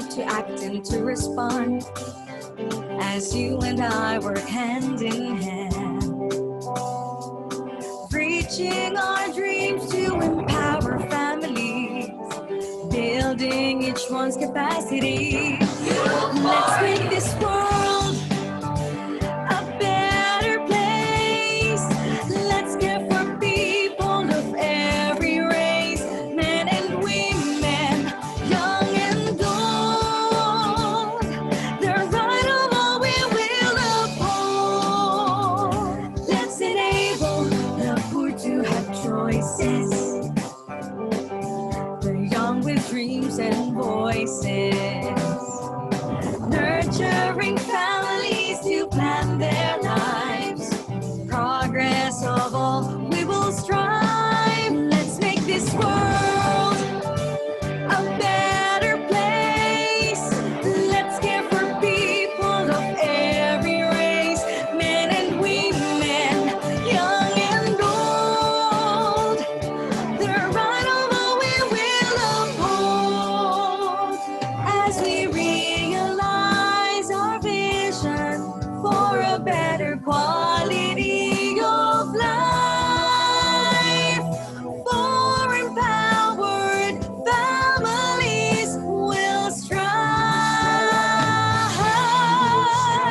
ready to act and to respond as you and I work hand in hand, reaching our dreams to empower families, building each one's capacity. Let's make this world a better place. Let's care for people of every race, men and women, young and old. The right of all we will uphold. Let's enable the poor to have choices, the young with dreams and voices, nurturing families to plan their lives. Progress of all, we will strive. Let's make this world a better place. Let's care for people of every race, men and women, young and old. The right of all we will uphold as we realize our vision for a better quality of life. For empowered families will strive.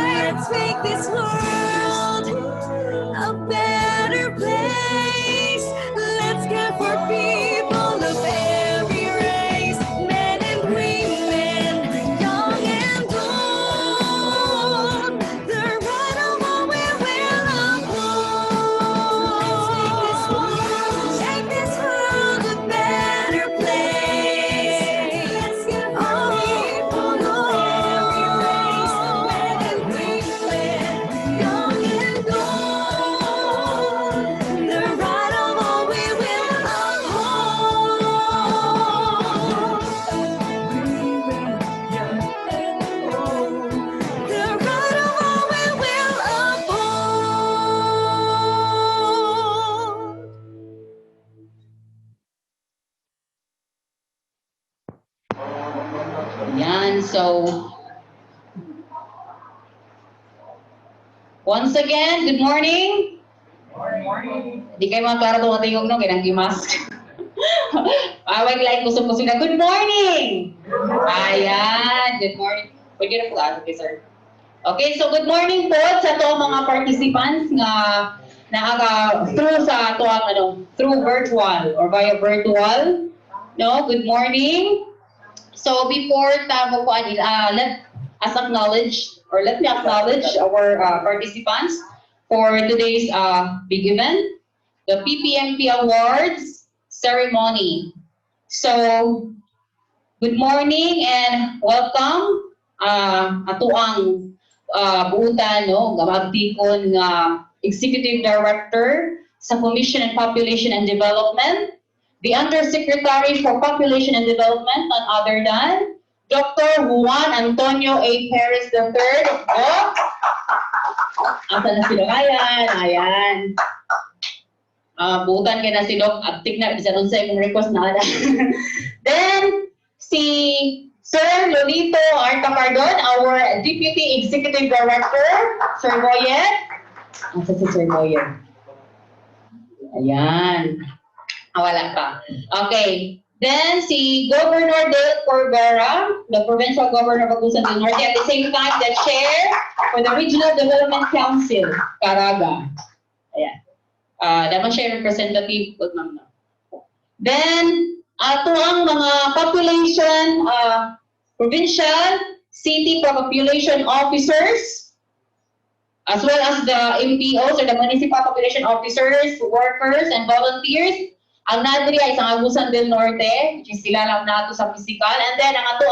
Let's make this world a better place. Let's care for people of every race, men and women, young and old. The right of all we will uphold. Make this world a better place. Let's care for people of every race, men and women, young and old. The right of all we will uphold. The right of all we will uphold. Yan, so once again, good morning. Di kayo mga klaro itong ating no, kaya nag-mask. Awag like kusog-kusog na, good morning! Ayan, good morning. Pwede na po okay, sir. Okay, so good morning po sa to mga participants nga through sa to through virtual or via virtual. No, good morning. So before tamo po let me acknowledge our participants for today's big event, the PPMP Awards ceremony. So good morning and welcome ato ang buutan no gamagtikon nga Executive Director sa Commission on Population and Development, the Undersecretary for Population and Development, none other than Dr. Juan Antonio A. Perez III. Oh, asa na sila? Ayan. Buutan kayo na si Doc. Active na. Bisa nun sa yung request na ala. Then, si Sir Lolito Artacardon, our Deputy Executive Director. Sir Boyet. Asa si Sir Boyet? Ayan. Wala pa. Okay. Then, si Governor Del Corbera, the Provincial Governor of Agusan del Norte, at the same time, the Chair for the Regional Development Council, Caraga. Ayan. Dapat siya representative. Then, ato ang mga population, provincial, city population officers, as well as the MPOs or the municipal population officers, workers, and volunteers. Ang nadri ay isang Agusan del Norte, which is sila lang nato sa physical. And then, ang ato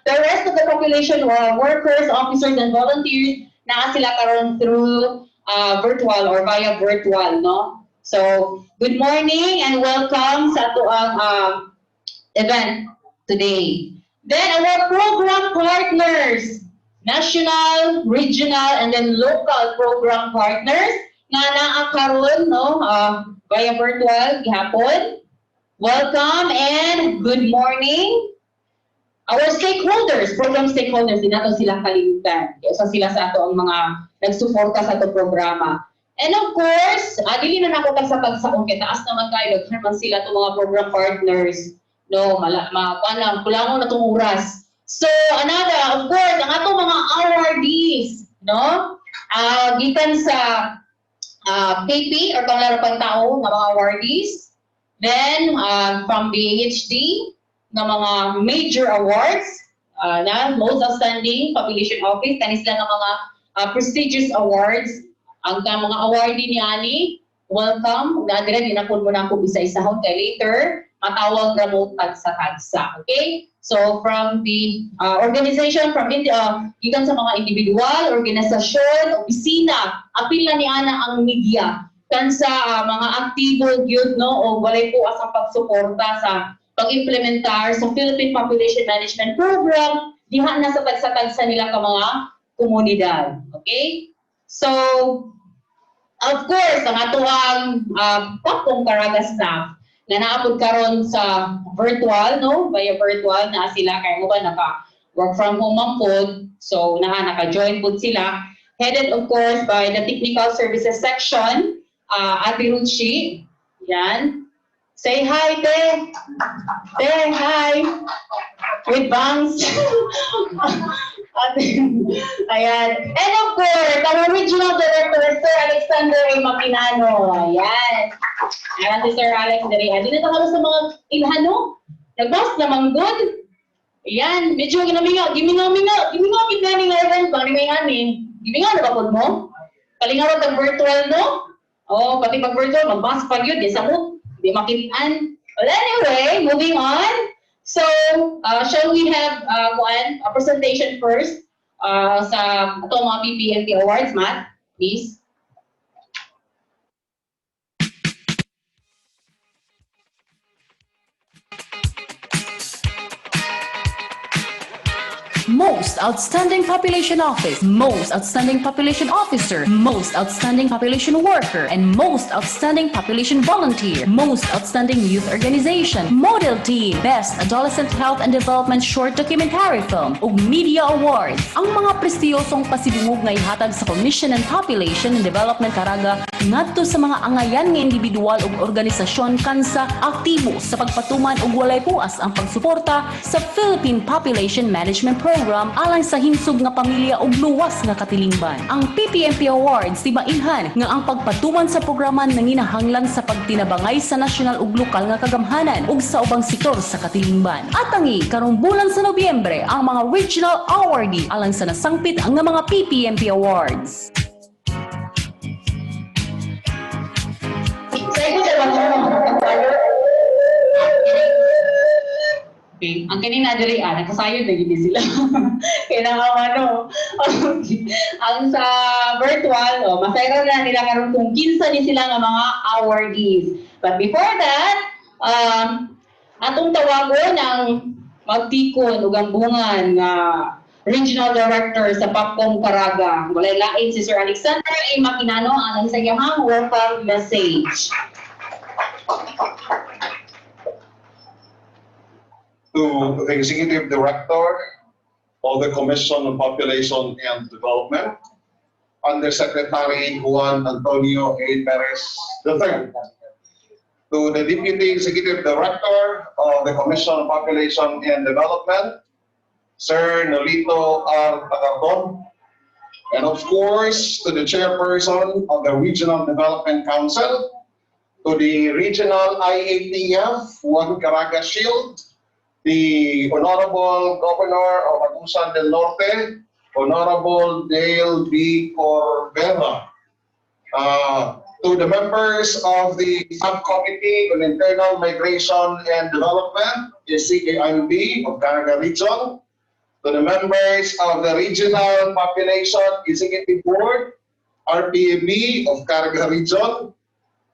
the rest of the population, workers, officers, and volunteers, na sila karon through virtual or via virtual, no? So, good morning and welcome sa ato ang event today. Then, our program partners, national, regional, and then local program partners, na naakaroon, no, via virtual, gihapon. Welcome and good morning. Our stakeholders, program stakeholders, di nato sila kalimutan. Isa sila sa ato ang mga nagsuporta sa ato programa. And of course, dili na nako tagsa-tagsa kung taas naman kayo, naman sila itong mga program partners. No, kulangon na itong oras. So, another, of course, ang atong mga awardees, no? Gikan sa KP or Panglarapan Tao ng mga awardees. Then, from BHD, ng mga major awards, na Most Outstanding Population Office, kanis lang ng mga prestigious awards. Ang mga awardee ni Ani, welcome. Nadira, di na po muna ako isa-isahon kay later. Matawag na mo tagsa-tagsa. Okay? So, from the organization, from gikan sa mga individual, organisasyon, opisina, apil na ni Ana ang media. Kan sa mga aktibo yun, no, o walay po asang pagsuporta sa pag-implementar sa Philippine Population Management Program, diha na sa tagsa-tagsa nila ka mga komunidad. Okay? So, of course, ang atuang Pakong Caraga staff na naabot karon sa virtual, no? Via virtual na sila kay mo ba naka-work from home man pod. So, naka-join pod sila. Headed, of course, by the Technical Services Section, Ate Ruchi. Yan. Say hi, Te. Te, hi. With bangs. Ayan. And of course, our original director, Sir Alexander A. Maquinano. Ayan. Ayan si Sir Alex dari. Hindi na tayo sa mga ilhano. Nagbas naman good. Ayan. Medyo gimingaw gani nga event. Gimingaw na kapod mo? Kalingaw ang virtual, no? Oh, pati pag virtual, magbas pa yun. Di sa mo. Di makitaan. Well, anyway, moving on. So, shall we have a presentation first sa itong mga PPMP Awards, Matt? Please. Most Outstanding Population Office, Most Outstanding Population Officer, Most Outstanding Population Worker, and Most Outstanding Population Volunteer, Most Outstanding Youth Organization, Model Team, Best Adolescent Health and Development Short Documentary Film, ug Media Awards. Ang mga prestiyosong pasidungog nga ihatag sa Commission on Population and Development Caraga ngadto sa mga angayan nga individual ug organisasyon kansa aktibo sa pagpatuman ug walay puas ang pagsuporta sa Philippine Population Management Program alang sa himsog nga pamilya ug luwas nga katilingban. Ang PPMP Awards tibainhan nga ang pagpatuman sa programa nanginahanglan sa pagtinabangay sa nasyonal ug lokal nga kagamhanan ug sa ubang sektor sa katilingban. Atangi karong bulan sa Nobyembre ang mga regional awardee alang sa nasangpit ang mga PPMP Awards. Okay. Ang kanina dali, nakasayod na gini sila. Kaya nakawano. Ang sa virtual, masayro na nila karon kung kinsa ni sila nga mga awardees. But before that, atong tawagon ng magtikon ug ambungan nga Regional Director sa Pakong Caraga. Walay lain si Sir Alexander A. Maquinano ang sa iyang welcome message. To the Executive Director of the Commission on Population and Development, Undersecretary Juan Antonio A. Perez III. To the Deputy Executive Director of the Commission on Population and Development, Sir Nolito R. Tagardon. And of course, to the Chairperson of the Regional Development Council, to the Regional IATF, Juan Caraga Shield, the Honorable Governor of Agusan del Norte, Honorable Dale B. Corbera, to the members of the Subcommittee on Internal Migration and Development, the CAIMD of Caraga Region, to the members of the Regional Population Executive Board, RPAB of Caraga Region,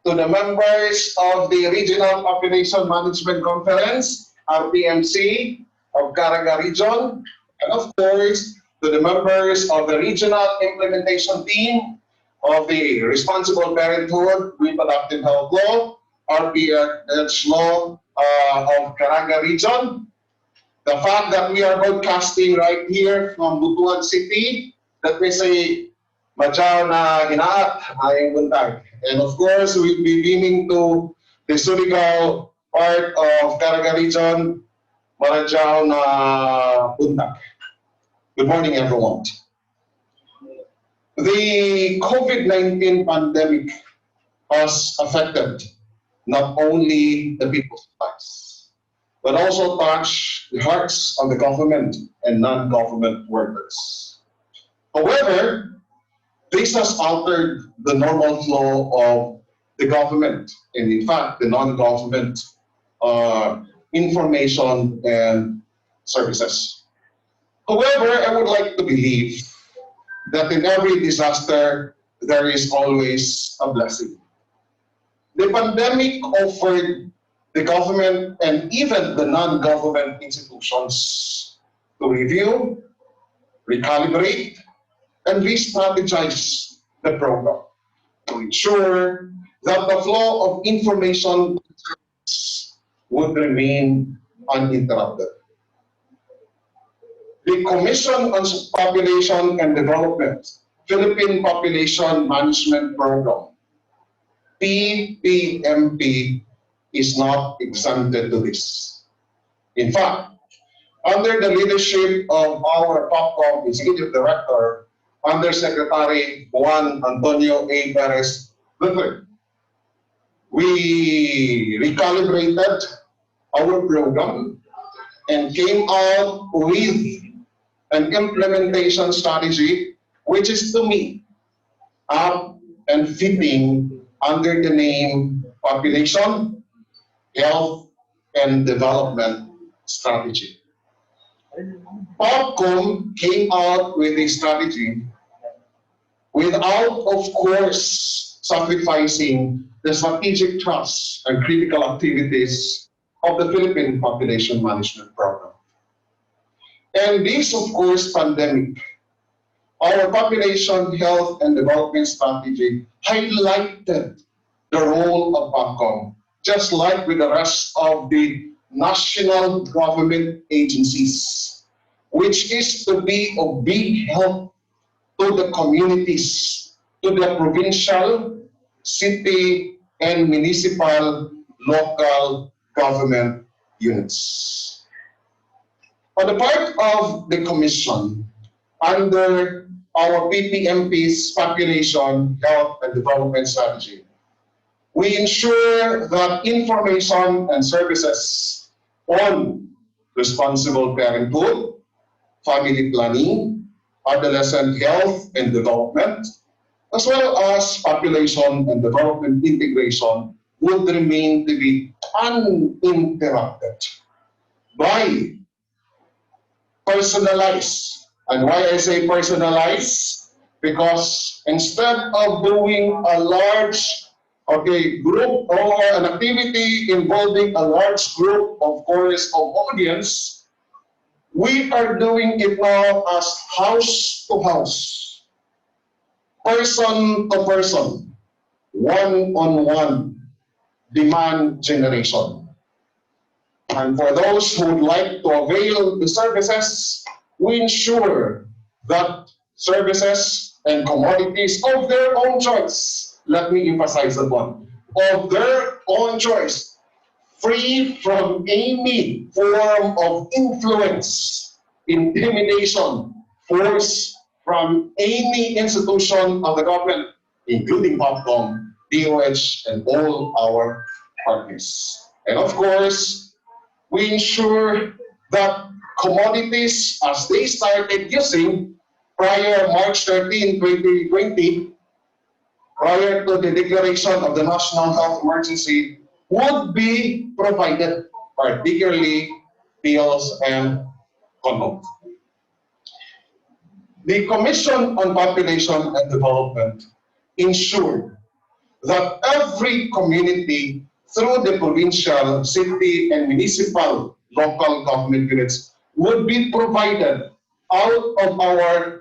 to the members of the Regional Population Management Conference, RPMC of Caraga Region, and of course, to the members of the Regional Implementation Team of the Responsible Parenthood Reproductive Health Law, RPH Law of Caraga Region, The fact that we are broadcasting right here from Butuan City, that may say, Machaw na hinaat, ayong buntag. And of course, we'll be beaming to the Surigao part of Caraga region, Machaw na buntag. Good morning, everyone. The COVID-19 pandemic has affected not only the people's lives, but also touched the hearts of the government and non-government workers. However, this has altered the normal flow of the government and, in fact, the non-government information and services. However, I would like to believe that in every disaster, there is always a blessing. The pandemic offered the government and even the non-government institutions to review, recalibrate, and re-strategize the program to ensure that the flow of information would remain uninterrupted. The Commission on Population and Development, Philippine Population Management Program, PPMP, is not exempted to this. In fact, under the leadership of our POPCOM Executive Director, Undersecretary Juan Antonio A. Perez III, we recalibrated our program and came out with an implementation strategy which is, to me, up and fitting under the name Population, Health, and Development Strategy. POPCOM came out with a strategy without, of course, sacrificing the strategic trust and critical activities of the Philippine Population Management Program. And this, of course, pandemic, our Population, Health, and Development Strategy highlighted the role of POPCOM, just like with the rest of the national government agencies, which is to be of big help to the communities, to the provincial, city, and municipal, local government units. On the part of the Commission, under our PPMP's Population, Health, and Development Strategy, we ensure that information and services on responsible parenthood, family planning, adolescent health and development, as well as population and development integration would remain to be uninterrupted by personalized. And why I say personalized? Because instead of doing a large group or an activity involving a large group, of course, of audience, we are doing it now as house to house, person to person, one-on-one demand generation. And for those who would like to avail the services, we ensure that services and commodities of their own choice, let me emphasize that one, of their own choice, free from any form of influence, intimidation, force from any institution of the government, including POPCOM, DOH, and all our partners. And of course, we ensure that commodities, as they started using prior March 13, 2020, prior to the declaration of the national health emergency, would be provided, particularly pills and condoms. The Commission on Population and Development ensured that every community, through the provincial, city, and municipal local government units, would be provided out of our,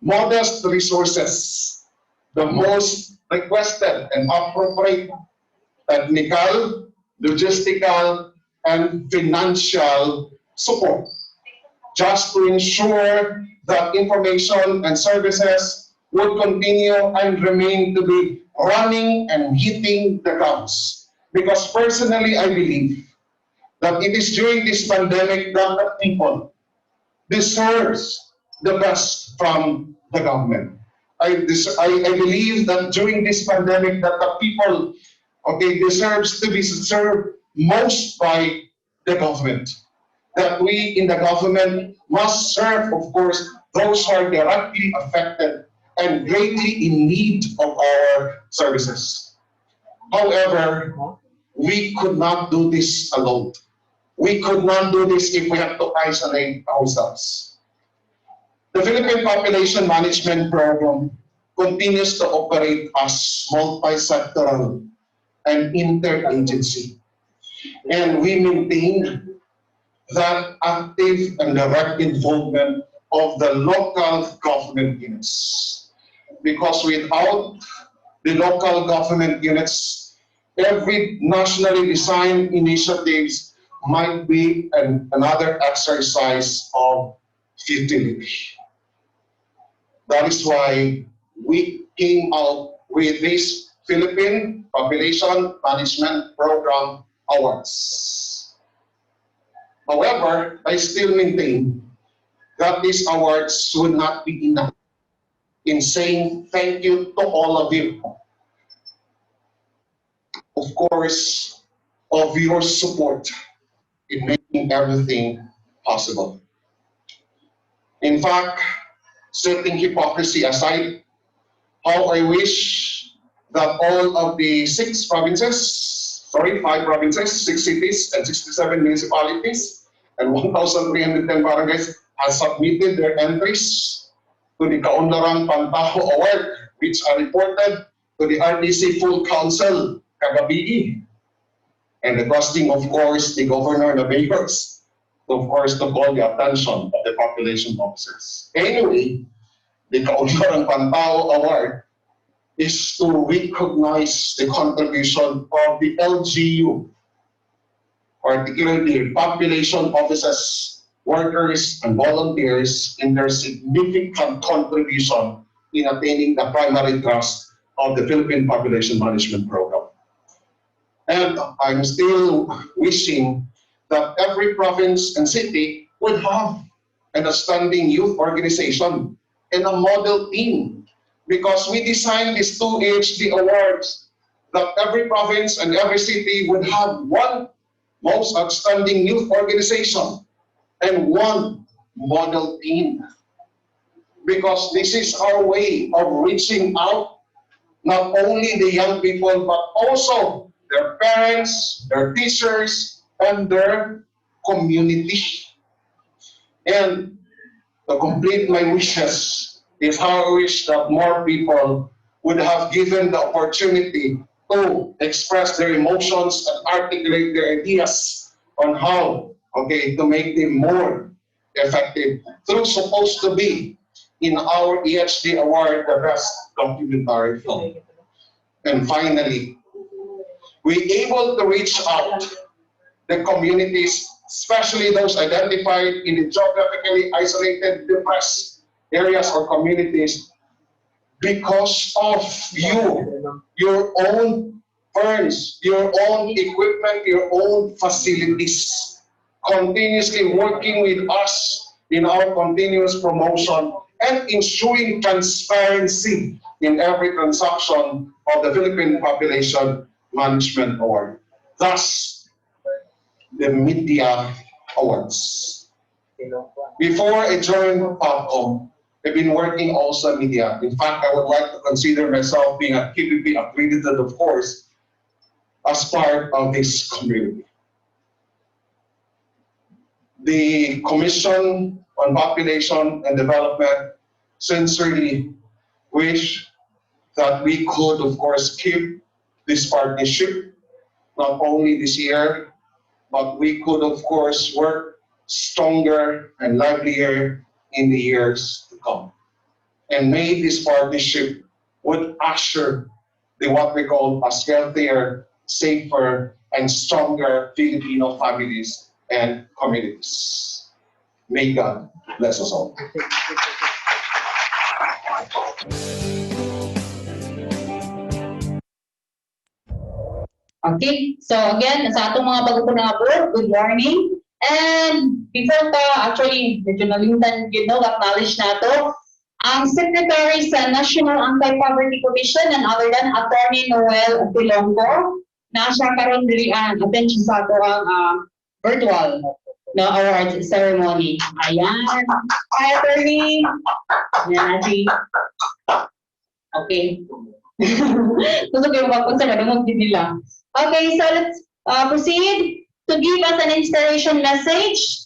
modest resources, the most requested and appropriate technical, logistical, and financial support, just to ensure that information and services would continue and remain to be running and hitting the grounds. Because personally, I believe that it is during this pandemic that the people deserves the best from the government. I believe that during this pandemic that the people, okay, deserves to be served most by the government. That we in the government must serve, of course, those who are directly affected and greatly in need of our services. However, we could not do this alone. We could not do this if we have to isolate ourselves. The Philippine Population Management Program continues to operate as multi-sectoral and interagency. And we maintain that active and direct involvement of the local government units. Because without the local government units, every nationally designed initiatives might be another exercise of futility. That is why we came out with this Philippine Population Management Program Awards. However, I still maintain that these awards would not be enough in saying thank you to all of you. Of course, of your support in making everything possible. In fact, setting hypocrisy aside, how I wish that all of the 5 provinces, 6 cities, and 67 municipalities, and 1,310 barangays have submitted their entries to the Kaunlarang Pantaho Award, which are reported to the RDC Full Council kagabi. And requesting, of course, the governor and the mayors, of course, to call the attention of the population officers. Anyway, the Kaunlarang Pantaho Award is to recognize the contribution of the LGU, particularly population officers, workers, and volunteers in their significant contribution in attaining the primary thrust of the Philippine Population Management Program. And I'm still wishing that every province and city would have an outstanding youth organization and a model team, because we designed these 2 AHD awards that every province and every city would have one most outstanding youth organization and one model team. Because this is our way of reaching out not only the young people, but also their parents, their teachers, and their community. And to complete my wishes is how I wish that more people would have given the opportunity to express their emotions and articulate their ideas on how, okay, to make them more effective. Through supposed to be in our EHD award, the best documentary film. And finally, we able to reach out the communities, especially those identified in the geographically isolated, depressed areas or communities, because of you, your own firms, your own equipment, your own facilities, continuously working with us in our continuous promotion and ensuring transparency in every transaction of the Philippine Population Management Award. Thus, the media awards. Before I joined POPCOM, I've been working also in media. In fact, I would like to consider myself being a KPP accredited, of course, as part of this community. The Commission on Population and Development sincerely wish that we could, of course, keep this partnership, not only this year, but we could, of course, work stronger and livelier in the years to come. And may this partnership would usher the what we call a healthier, safer, and stronger Filipino families and communities. May God bless us all. Okay, so again, sa atong mga bago po nga board, good morning. And before actually, medyo nalimtan, acknowledge na to, ang Secretary sa National Anti-Poverty Commission and other than Attorney Noel Pilongo, na siya karon dili attend siya sa ato ang virtual no awards ceremony. Ayan. Hi, Attorney. Ayan, Ati. Okay. Gusto ko yung magpunta na dumog din nila. Okay, so let's proceed to give us an inspiration message.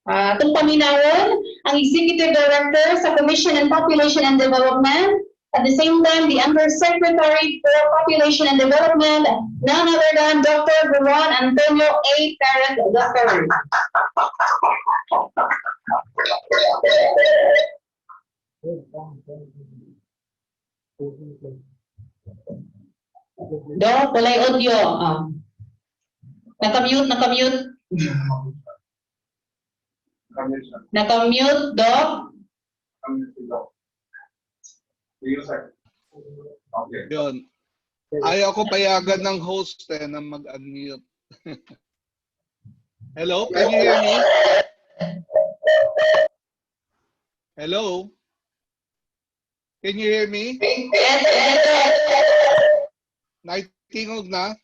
Itong paminawon, ang Executive Director sa Commission on Population and Development, at the same time, the Undersecretary for Population and Development, none other than Dr. Juan Antonio A. Perez III. Do, kulay audio. Nakamute, nakamute. Nakamute, Do. Okay. Yun. Ayaw ko payagan ng host na mag-unmute. Hello, can you hear me? Hello? Can you hear me? Yes, yes. Naitingog na?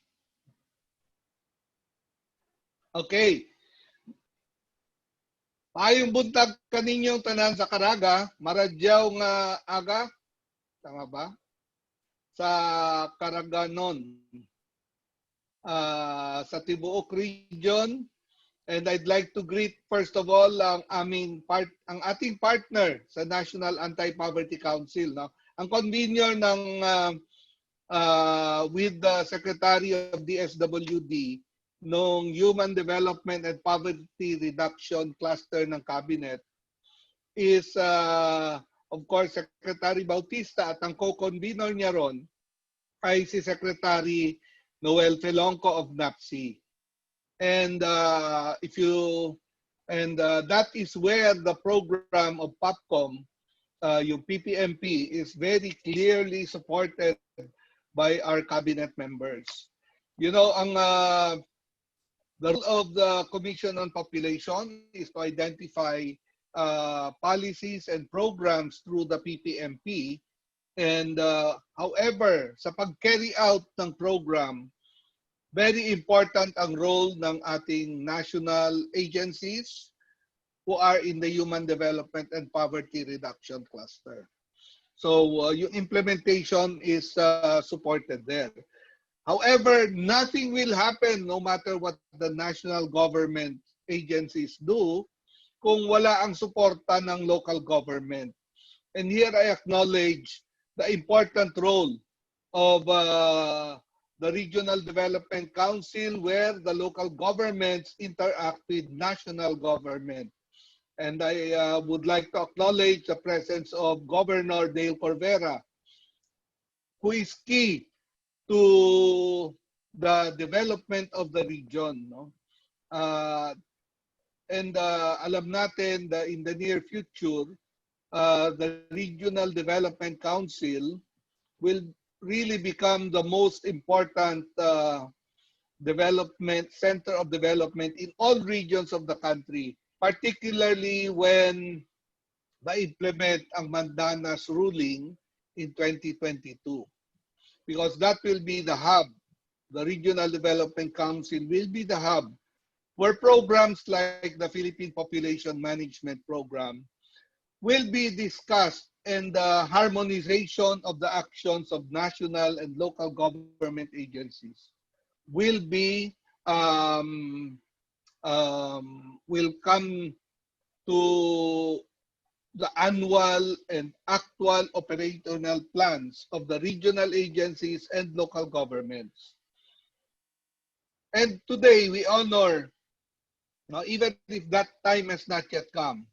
Okay. Paayong buntag kaninyong tanan sa Caraga, maradyaw nga aga, tama ba? Sa Caraganon, sa Tibuok Region. And I'd like to greet first of all ang ating partner sa National Anti-Poverty Council, no? Ang convener ng with the Secretary of DSWD nung Human Development and Poverty Reduction Cluster ng Cabinet is of course Secretary Bautista, at ang co-convener niya ron ay si Secretary Noel Felonco of NAPSI. And that is where the program of POPCOM, yung PPMP, is very clearly supported by our cabinet members. You know, the role of the Commission on Population is to identify policies and programs through the PPMP. And however, sa pag-carry out ng program, very important ang role ng ating national agencies who are in the Human Development and Poverty Reduction Cluster. So yung implementation is supported there. However, nothing will happen no matter what the national government agencies do kung wala ang suporta ng local government. And here I acknowledge the important role of the Regional Development Council, where the local governments interact with national government. And I would like to acknowledge the presence of Governor Dale Corvera, who is key to the development of the region. No? Alam natin that in the near future, the Regional Development Council will really become the most important center of development in all regions of the country, particularly when na-implement ang Mandanas ruling in 2022. Because that will be the hub. The Regional Development Council will be the hub where programs like the Philippine Population Management Program will be discussed, and the harmonization of the actions of national and local government agencies will be will come to the annual and actual operational plans of the regional agencies and local governments. And today we honor, even if that time has not yet come,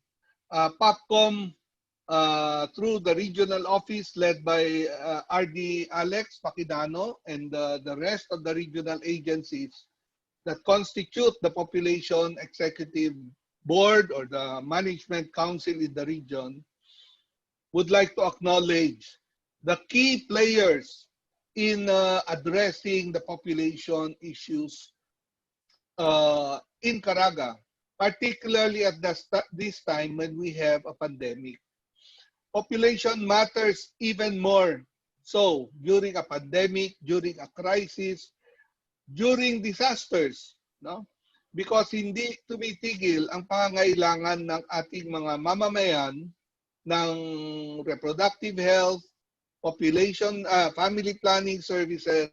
POPCOM, through the regional office led by RD Alex Paquidano and the rest of the regional agencies, that constitute the Population Executive Board or the Management Council in the region would like to acknowledge the key players in addressing the population issues in Caraga, particularly at this time when we have a pandemic. Population matters even more so during a pandemic, during a crisis, during disasters, no? Because hindi tumitigil ang pangangailangan ng ating mga mamamayan ng reproductive health, population, family planning services,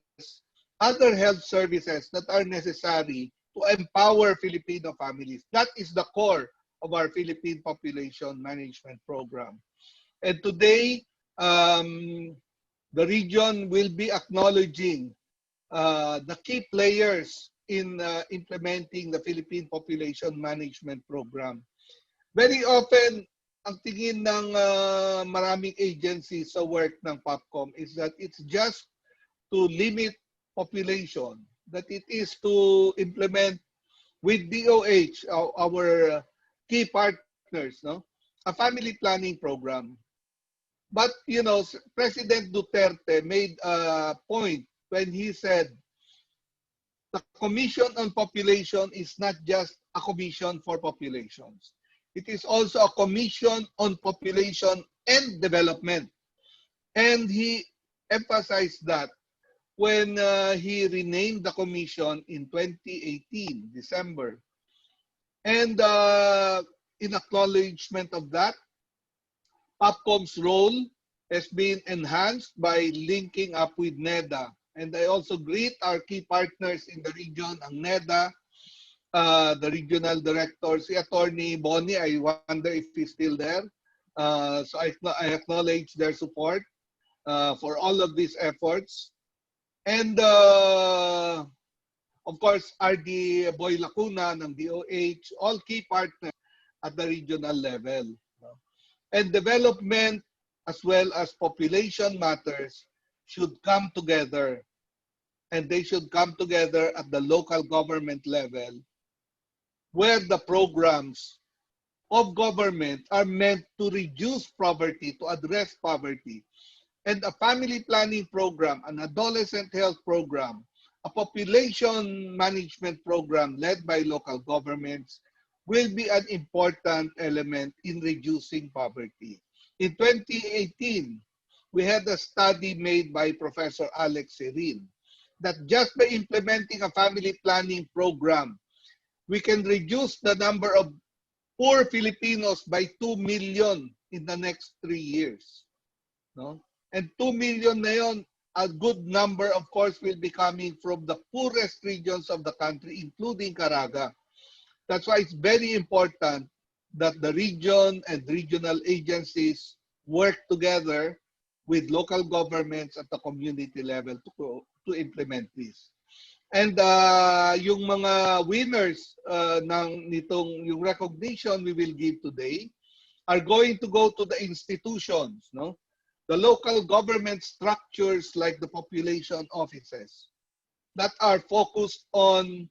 other health services that are necessary to empower Filipino families. That is the core of our Philippine Population Management Program. And today, the region will be acknowledging the key players in implementing the Philippine Population Management Program. Very often, ang tingin ng maraming agencies sa work ng POPCOM is that it's just to limit population, that it is to implement with DOH, our key partners, no, a family planning program. But, you know, President Duterte made a point when he said, the Commission on Population is not just a commission for populations. It is also a commission on population and development. And he emphasized that when he renamed the commission in 2018, December. And in acknowledgement of that, POPCOM's role has been enhanced by linking up with NEDA. And I also greet our key partners in the region, ang NEDA, the regional director, si Attorney Bonnie, I wonder if he's still there. So I acknowledge their support for all of these efforts. And of course, RD Boy Lacuna ng DOH, all key partners at the regional level. And development as well as population matters should come together. And they should come together at the local government level where the programs of government are meant to reduce poverty, to address poverty. And a family planning program, an adolescent health program, a population management program led by local governments will be an important element in reducing poverty. In 2018, we had a study made by Professor Alex Serin that just by implementing a family planning program, we can reduce the number of poor Filipinos by 2 million in the next 3 years. No? And 2 million na yun, a good number, of course, will be coming from the poorest regions of the country, including Caraga. That's why it's very important that the region and regional agencies work together with local governments at the community level to implement this. And yung mga winners nitong yung recognition we will give today are going to go to the institutions, no? The local government structures like the population offices that are focused on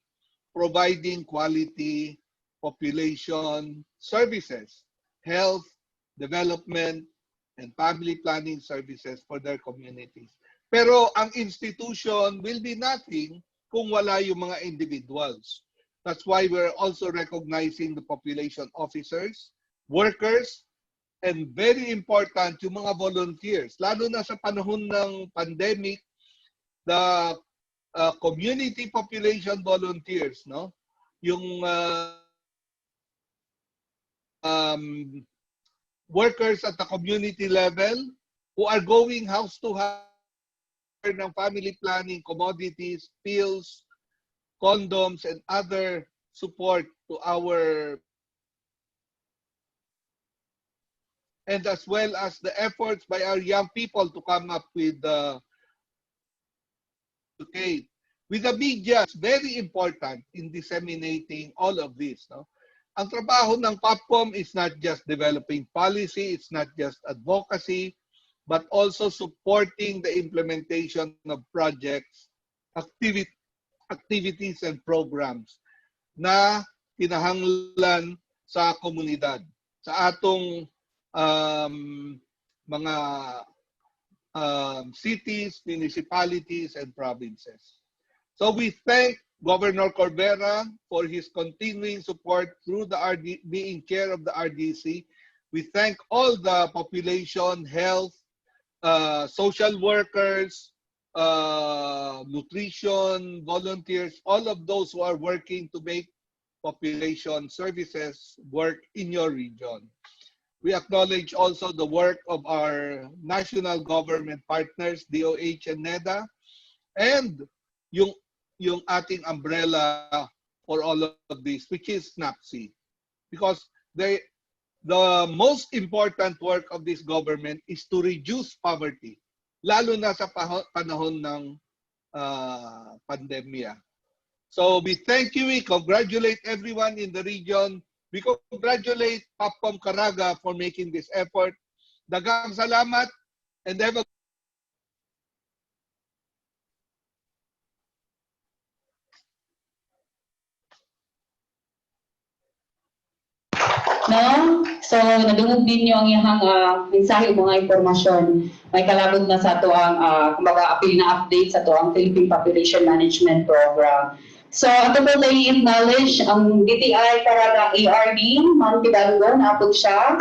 providing quality population services, health, development, and family planning services for their communities. Pero ang institution will be nothing kung wala yung mga individuals. That's why we're also recognizing the population officers, workers, and very important yung mga volunteers. Lalo na sa panahon ng pandemic, the community population volunteers, no? Yung workers at the community level who are going house to house ng family planning, commodities, pills, condoms, and other support to our, and as well as the efforts by our young people to come up with with the media. It's very important in disseminating all of this. No? Ang trabaho ng POPCOM is not just developing policy, it's not just advocacy, but also supporting the implementation of projects, activities and programs na kinahanglan sa komunidad, sa atong mga cities, municipalities, and provinces. So we thank Governor Corbera for his continuing support through the being chair of the RDC. We thank all the population, health, social workers, nutrition, volunteers, all of those who are working to make population services work in your region. We acknowledge also the work of our national government partners, DOH and NEDA, and yung ating umbrella for all of this, which is SNAPC. Because the most important work of this government is to reduce poverty, lalo na sa panahon ng pandemya. So we thank you, we congratulate everyone in the region. We congratulate Popcom Caraga for making this effort. Daghang salamat and have a No? So, nadungog din nyo ang iyang mensahe, mga impormasyon. May kalabot na sa ito ang, kumbaga, apil na update sa ito ang Philippine Population Management Program. So, ato po tayo i-acknowledge ang DTI Caraga ARD, Ma'am Hidalgo, naapod siya.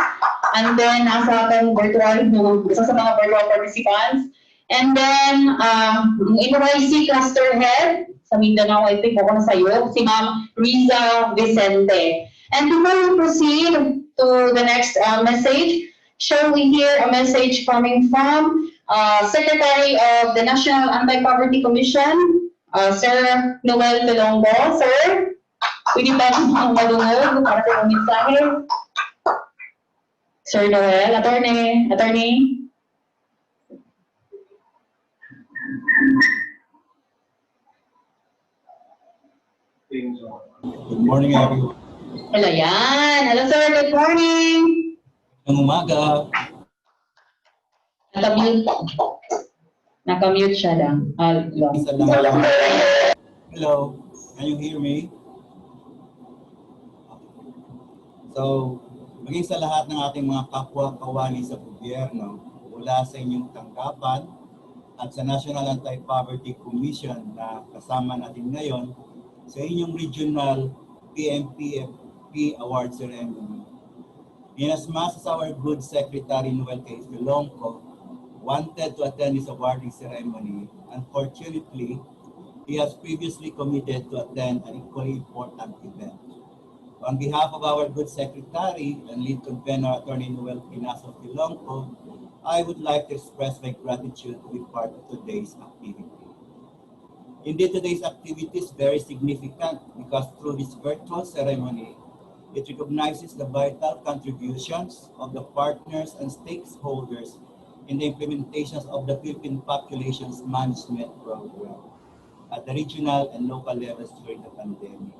And then, nasa atong virtual, isa sa mga virtual participants. And then, ang NYC Cluster Head sa Mindanao, I think ako na sa iyo, si Ma'am Riza Vicente. And before we proceed to the next message, shall we hear a message coming from Secretary of the National Anti-Poverty Commission, Sir Noel Pelongo. Sir, pwede ba ang malungog para sa mensahe? Sir Noel, attorney. Good morning, everyone. Hello yan. Hello sir, good morning. Ang umaga. Nakamute siya lang. Isa lang. Hello, can you hear me? So, maging sa lahat ng ating mga kapwa-kawani sa gobyerno, mula sa inyong tanggapan at sa National Anti-Poverty Commission na kasama natin ngayon, sa inyong regional PMPFP Award Ceremony. Inasmuch as our good Secretary Noel K. Filonco wanted to attend this awarding ceremony, unfortunately, he has previously committed to attend an equally important event. On behalf of our good Secretary and lead convener, Attorney Noel Pinaso Filonco, I would like to express my gratitude to be part of today's activity. Indeed, today's activity is very significant because through this virtual ceremony, it recognizes the vital contributions of the partners and stakeholders in the implementations of the Philippine Population Management Program at the regional and local levels during the pandemic.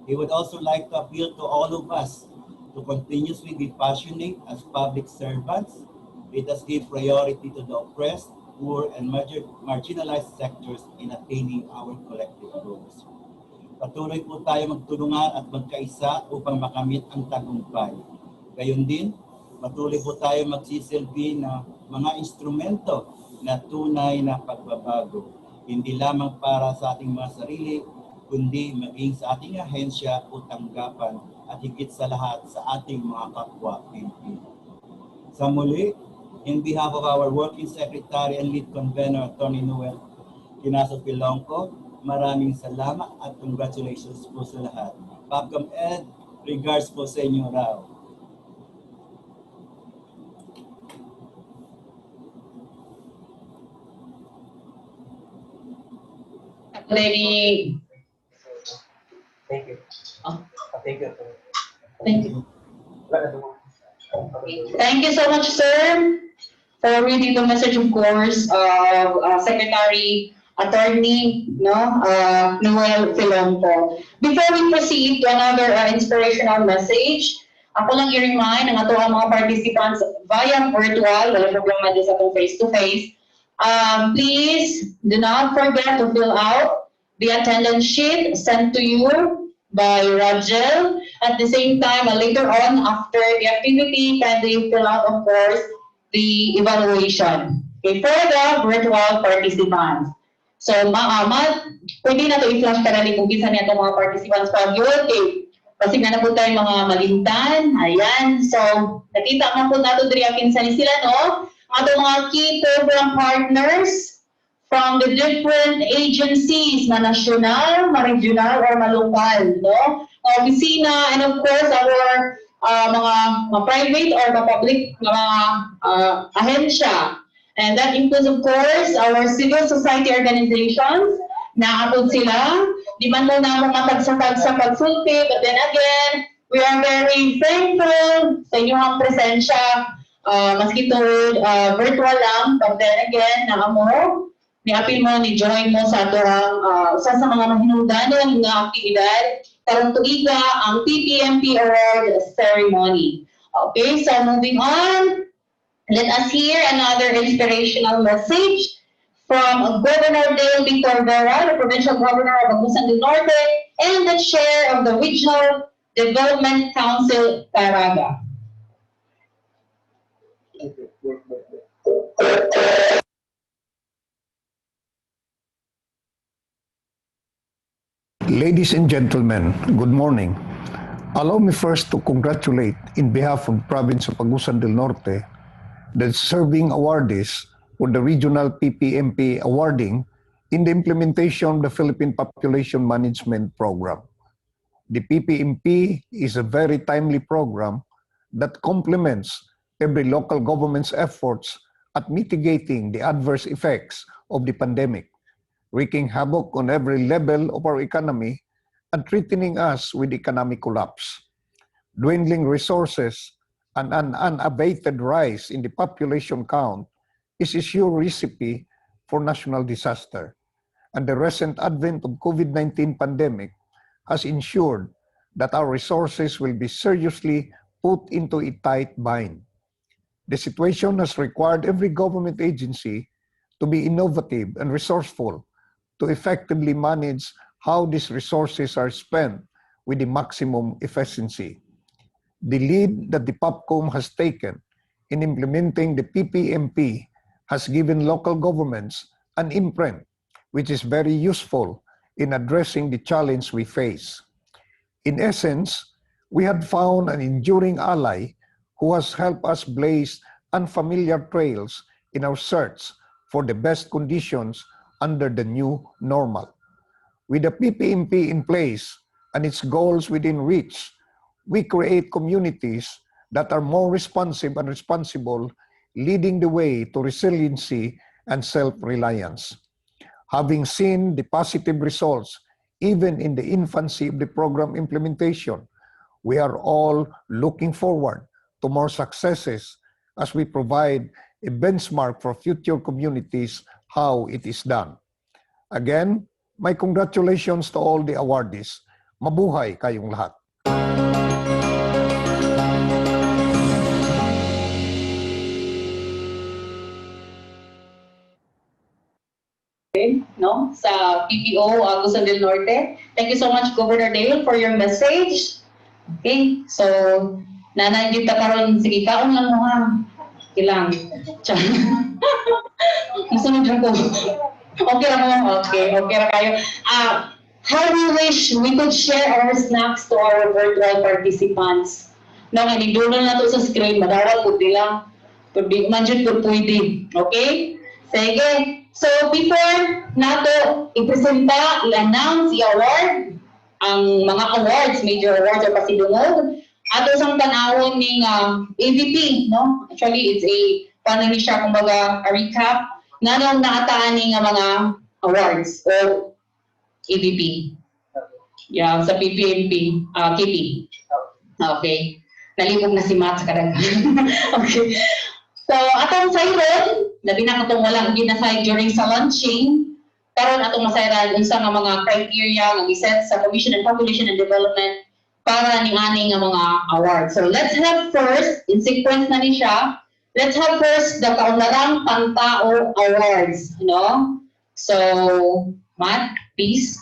He would also like to appeal to all of us to continuously be passionate as public servants. Let us give priority to the oppressed, poor, and marginalized sectors in attaining our collective goals. Patuloy po tayo magtulungan at magkaisa upang makamit ang tagumpay. Gayon din, patuloy po tayo magsisilbi na mga instrumento na tunay na pagbabago, hindi lamang para sa ating mga sarili, kundi maging sa ating ahensya o tanggapan at higit sa lahat sa ating mga kapwa PNP. Sa muli, in behalf of our working secretary and lead convener, Attorney Noel Pinaso Filonco, maraming salamat at congratulations po sa lahat. Popcom Ed, regards po sa inyo raw. Lady. Thank you. Oh. Thank you. Thank you. Thank you so much, sir, for reading the message, of course, of Secretary Attorney Noel Filonco. Before we proceed to another inspirational message, ako lang i-remind ang ato ang mga participants via virtual, wala problema din sa itong face-to-face. Please do not forget to fill out the attendance sheet sent to you by Rajel. At the same time, later on, after the activity, kindly fill out, of course, the evaluation. Okay, for the virtual participants. So, pwede na ito i-flash ka na ni kung kinsa niya itong mga participants pag yun. Okay, kasi na po tayo mga malintan. Ayan. So, nakita mo po nato diri kinsa ni sila, no? Ato mga key program partners from the different agencies, ma-national, ma-regional, or ma-local, no? Opisina, and of course, our mga private or public mga ahensya. And that includes, of course, our civil society organizations. Naabot sila. Di man mo na ako matagsapag sa pagsulti, but then again, we are very thankful sa inyong presensya. Maski ito virtual lang, but then again, naamo, ni-appeal mo, ni-join mo sa atorang sa mga mahinudan ng mga aktibidad karong tuiga ang PPMP Award Ceremony. Okay, so moving on. Let us hear another inspirational message from Governor Dale Victor Vera, the Provincial Governor of Agusan del Norte, and the Chair of the Regional Development Council, Caraga. Ladies and gentlemen, good morning. Allow me first to congratulate in behalf of the Province of Agusan del Norte the serving awardees for the regional PPMP awarding in the implementation of the Philippine Population Management Program. The PPMP is a very timely program that complements every local government's efforts at mitigating the adverse effects of the pandemic, wreaking havoc on every level of our economy and threatening us with economic collapse. Dwindling resources and an unabated rise in the population count is a sure recipe for national disaster. And the recent advent of COVID-19 pandemic has ensured that our resources will be seriously put into a tight bind. The situation has required every government agency to be innovative and resourceful to effectively manage how these resources are spent with the maximum efficiency. The lead that the POPCOM has taken in implementing the PPMP has given local governments an imprint which is very useful in addressing the challenge we face. In essence, we had found an enduring ally who has helped us blaze unfamiliar trails in our search for the best conditions under the new normal. With the PPMP in place and its goals within reach, we create communities that are more responsive and responsible, leading the way to resiliency and self-reliance. Having seen the positive results even in the infancy of the program implementation, we are all looking forward to more successes as we provide a benchmark for future communities how it is done. Again, my congratulations to all the awardees. Mabuhay kayong lahat. No, sa PPO Agusan del Norte. Thank you so much, Governor Dale, for your message. Okay, so nanay kita karon, sige kaon lang mo ha. Ilang. Masunod lang ko. Okay lang mo. Okay ra kayo. How we wish we could share our snacks to our virtual participants. No, inidulo na to sa screen, madawal ko lang. Pwede man jud ko pwede. Okay? Sige. So before nato ipresenta, i-announce i-award ang mga awards, major awards or pasidungog, ato sang tanawon ning AVP, no? Actually, it's a paano ni siya kumbaga a recap nganong naataan ning mga awards o AVP. Yeah, sa PPMP, KP. Okay. Nalibog na si Matt sa kadaghan. Okay. So, atong sayron, labi na katong walang ginasay during sa launching, karon atong masayran unsa nga mga criteria nga giset sa Commission on Population and Development para ning ani nga mga awards. So, let's have first, in sequence na ni siya, let's have first the Kaunlarang Pantao Awards, you know? So, Matt, please.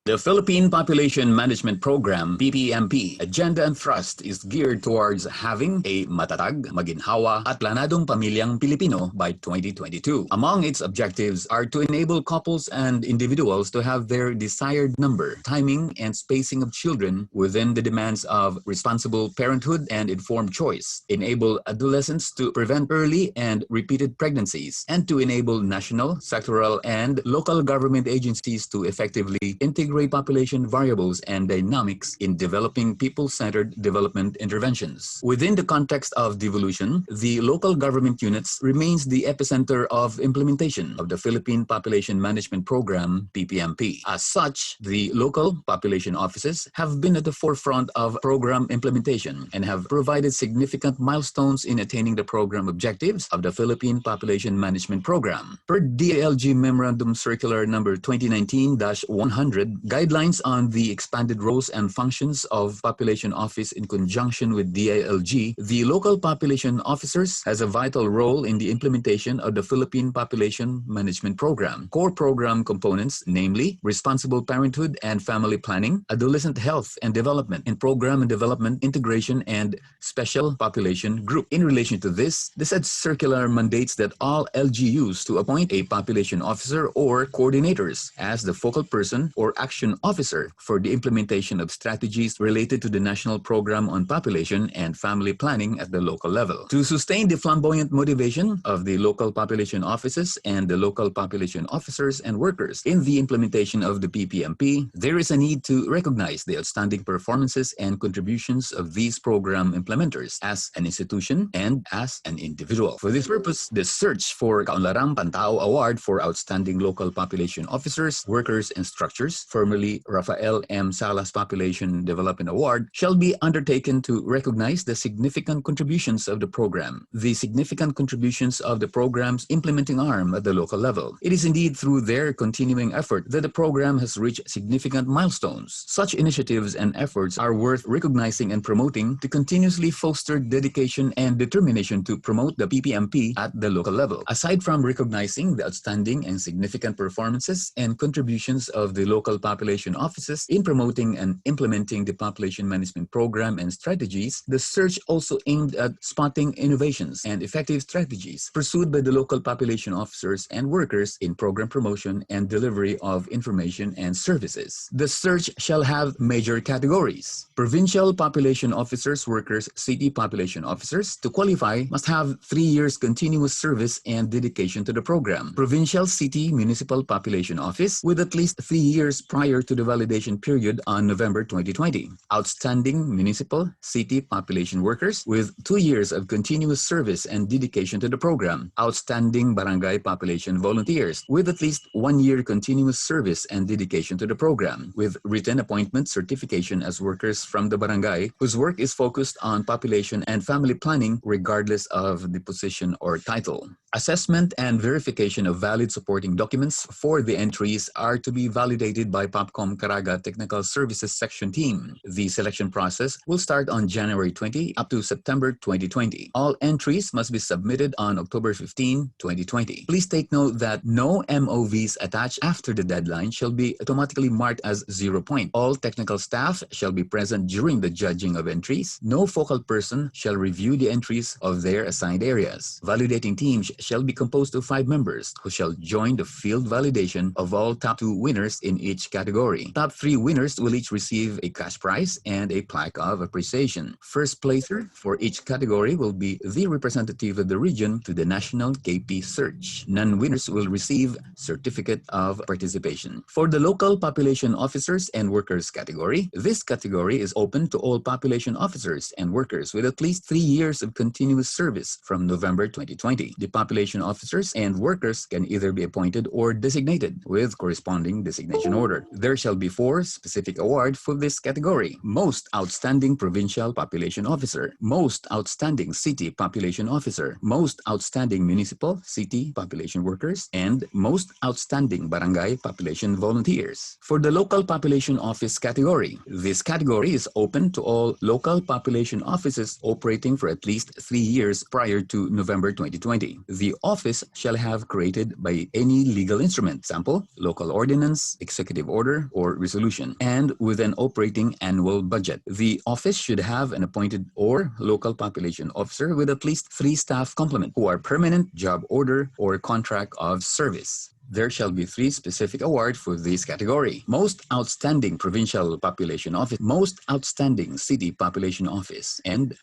The Philippine Population Management Program, PPMP, agenda and thrust is geared towards having a matatag, maginhawa, at planadong pamilyang Pilipino by 2022. Among its objectives are to enable couples and individuals to have their desired number, timing, and spacing of children within the demands of responsible parenthood and informed choice, enable adolescents to prevent early and repeated pregnancies, and to enable national, sectoral, and local government agencies to effectively integrate population variables and dynamics in developing people-centered development interventions. Within the context of devolution, the local government units remains the epicenter of implementation of the Philippine Population Management Program, PPMP. As such, the local population offices have been at the forefront of program implementation and have provided significant milestones in attaining the program objectives of the Philippine Population Management Program. Per DILG Memorandum Circular number 2019-100, guidelines on the expanded roles and functions of Population Office in conjunction with DILG, the local population officers has a vital role in the implementation of the Philippine Population Management Program. Core program components, namely responsible parenthood and family planning, adolescent health and development, and program and development integration and special population group. In relation to this, the said circular mandates that all LGUs to appoint a population officer or coordinators as the focal person or action officer for the implementation of strategies related to the National Program on Population and Family Planning at the local level. To sustain the flamboyant motivation of the local population offices and the local population officers and workers in the implementation of the PPMP, there is a need to recognize the outstanding performances and contributions of these program implementers as an institution and as an individual. For this purpose, the search for Kaunlarang Pantao Award for Outstanding Local Population Officers, Workers, and Structures, formerly Rafael M. Salas Population Development Award, shall be undertaken to recognize the significant contributions of the program, the significant contributions of the program's implementing arm at the local level. It is indeed through their continuing effort that the program has reached significant milestones. Such initiatives and efforts are worth recognizing and promoting to continuously foster dedication and determination to promote the PPMP at the local level. Aside from recognizing the outstanding and significant performances and contributions of the local population offices in promoting and implementing the population management program and strategies, the search also aimed at spotting innovations and effective strategies pursued by the local population officers and workers in program promotion and delivery of information and services. The search shall have major categories. Provincial population officers, workers, city population officers, to qualify, must have 3 years continuous service and dedication to the program. Provincial, city, municipal population office with at least 3 years prior to the validation period on November 2020. Outstanding municipal, city population workers with 2 years of continuous service and dedication to the program. Outstanding barangay population volunteers with at least 1 year continuous service and dedication to the program, with written appointment certification as workers from the barangay whose work is focused on population and family planning regardless of the position or title. Assessment and verification of valid supporting documents for the entries are to be validated by Popcom Caraga Technical Services Section Team. The selection process will start on January 20 up to September 2020. All entries must be submitted on October 15, 2020. Please take note that no MOVs attached after the deadline shall be automatically marked as 0 point. All technical staff shall be present during the judging of entries. No focal person shall review the entries of their assigned areas. Validating teams shall be composed of 5 members who shall join the field validation of all top 2 winners in each category. Top 3 winners will each receive a cash prize and a plaque of appreciation. First placer for each category will be the representative of the region to the national KP search. Non-winners will receive certificate of participation. For the local population officers and workers category, this category is open to all population officers and workers with at least 3 years of continuous service from November 2020. The population officers and workers can either be appointed or designated with corresponding designation order. There shall be 4 specific awards for this category: Most Outstanding Provincial Population Officer, Most Outstanding City Population Officer, Most Outstanding Municipal City Population Workers, and Most Outstanding Barangay Population Volunteers. For the Local Population Office category, this category is open to all local population offices operating for at least 3 years prior to November 2020. The office shall have created by any legal instrument, sample, local ordinance, executive order, or resolution, and with an operating annual budget. The office should have an appointed or local population officer with at least 3 staff complement who are permanent, job order, or contract of service. There shall be 3 specific awards for this category: Most Outstanding Provincial Population Office, Most Outstanding City Population Office, and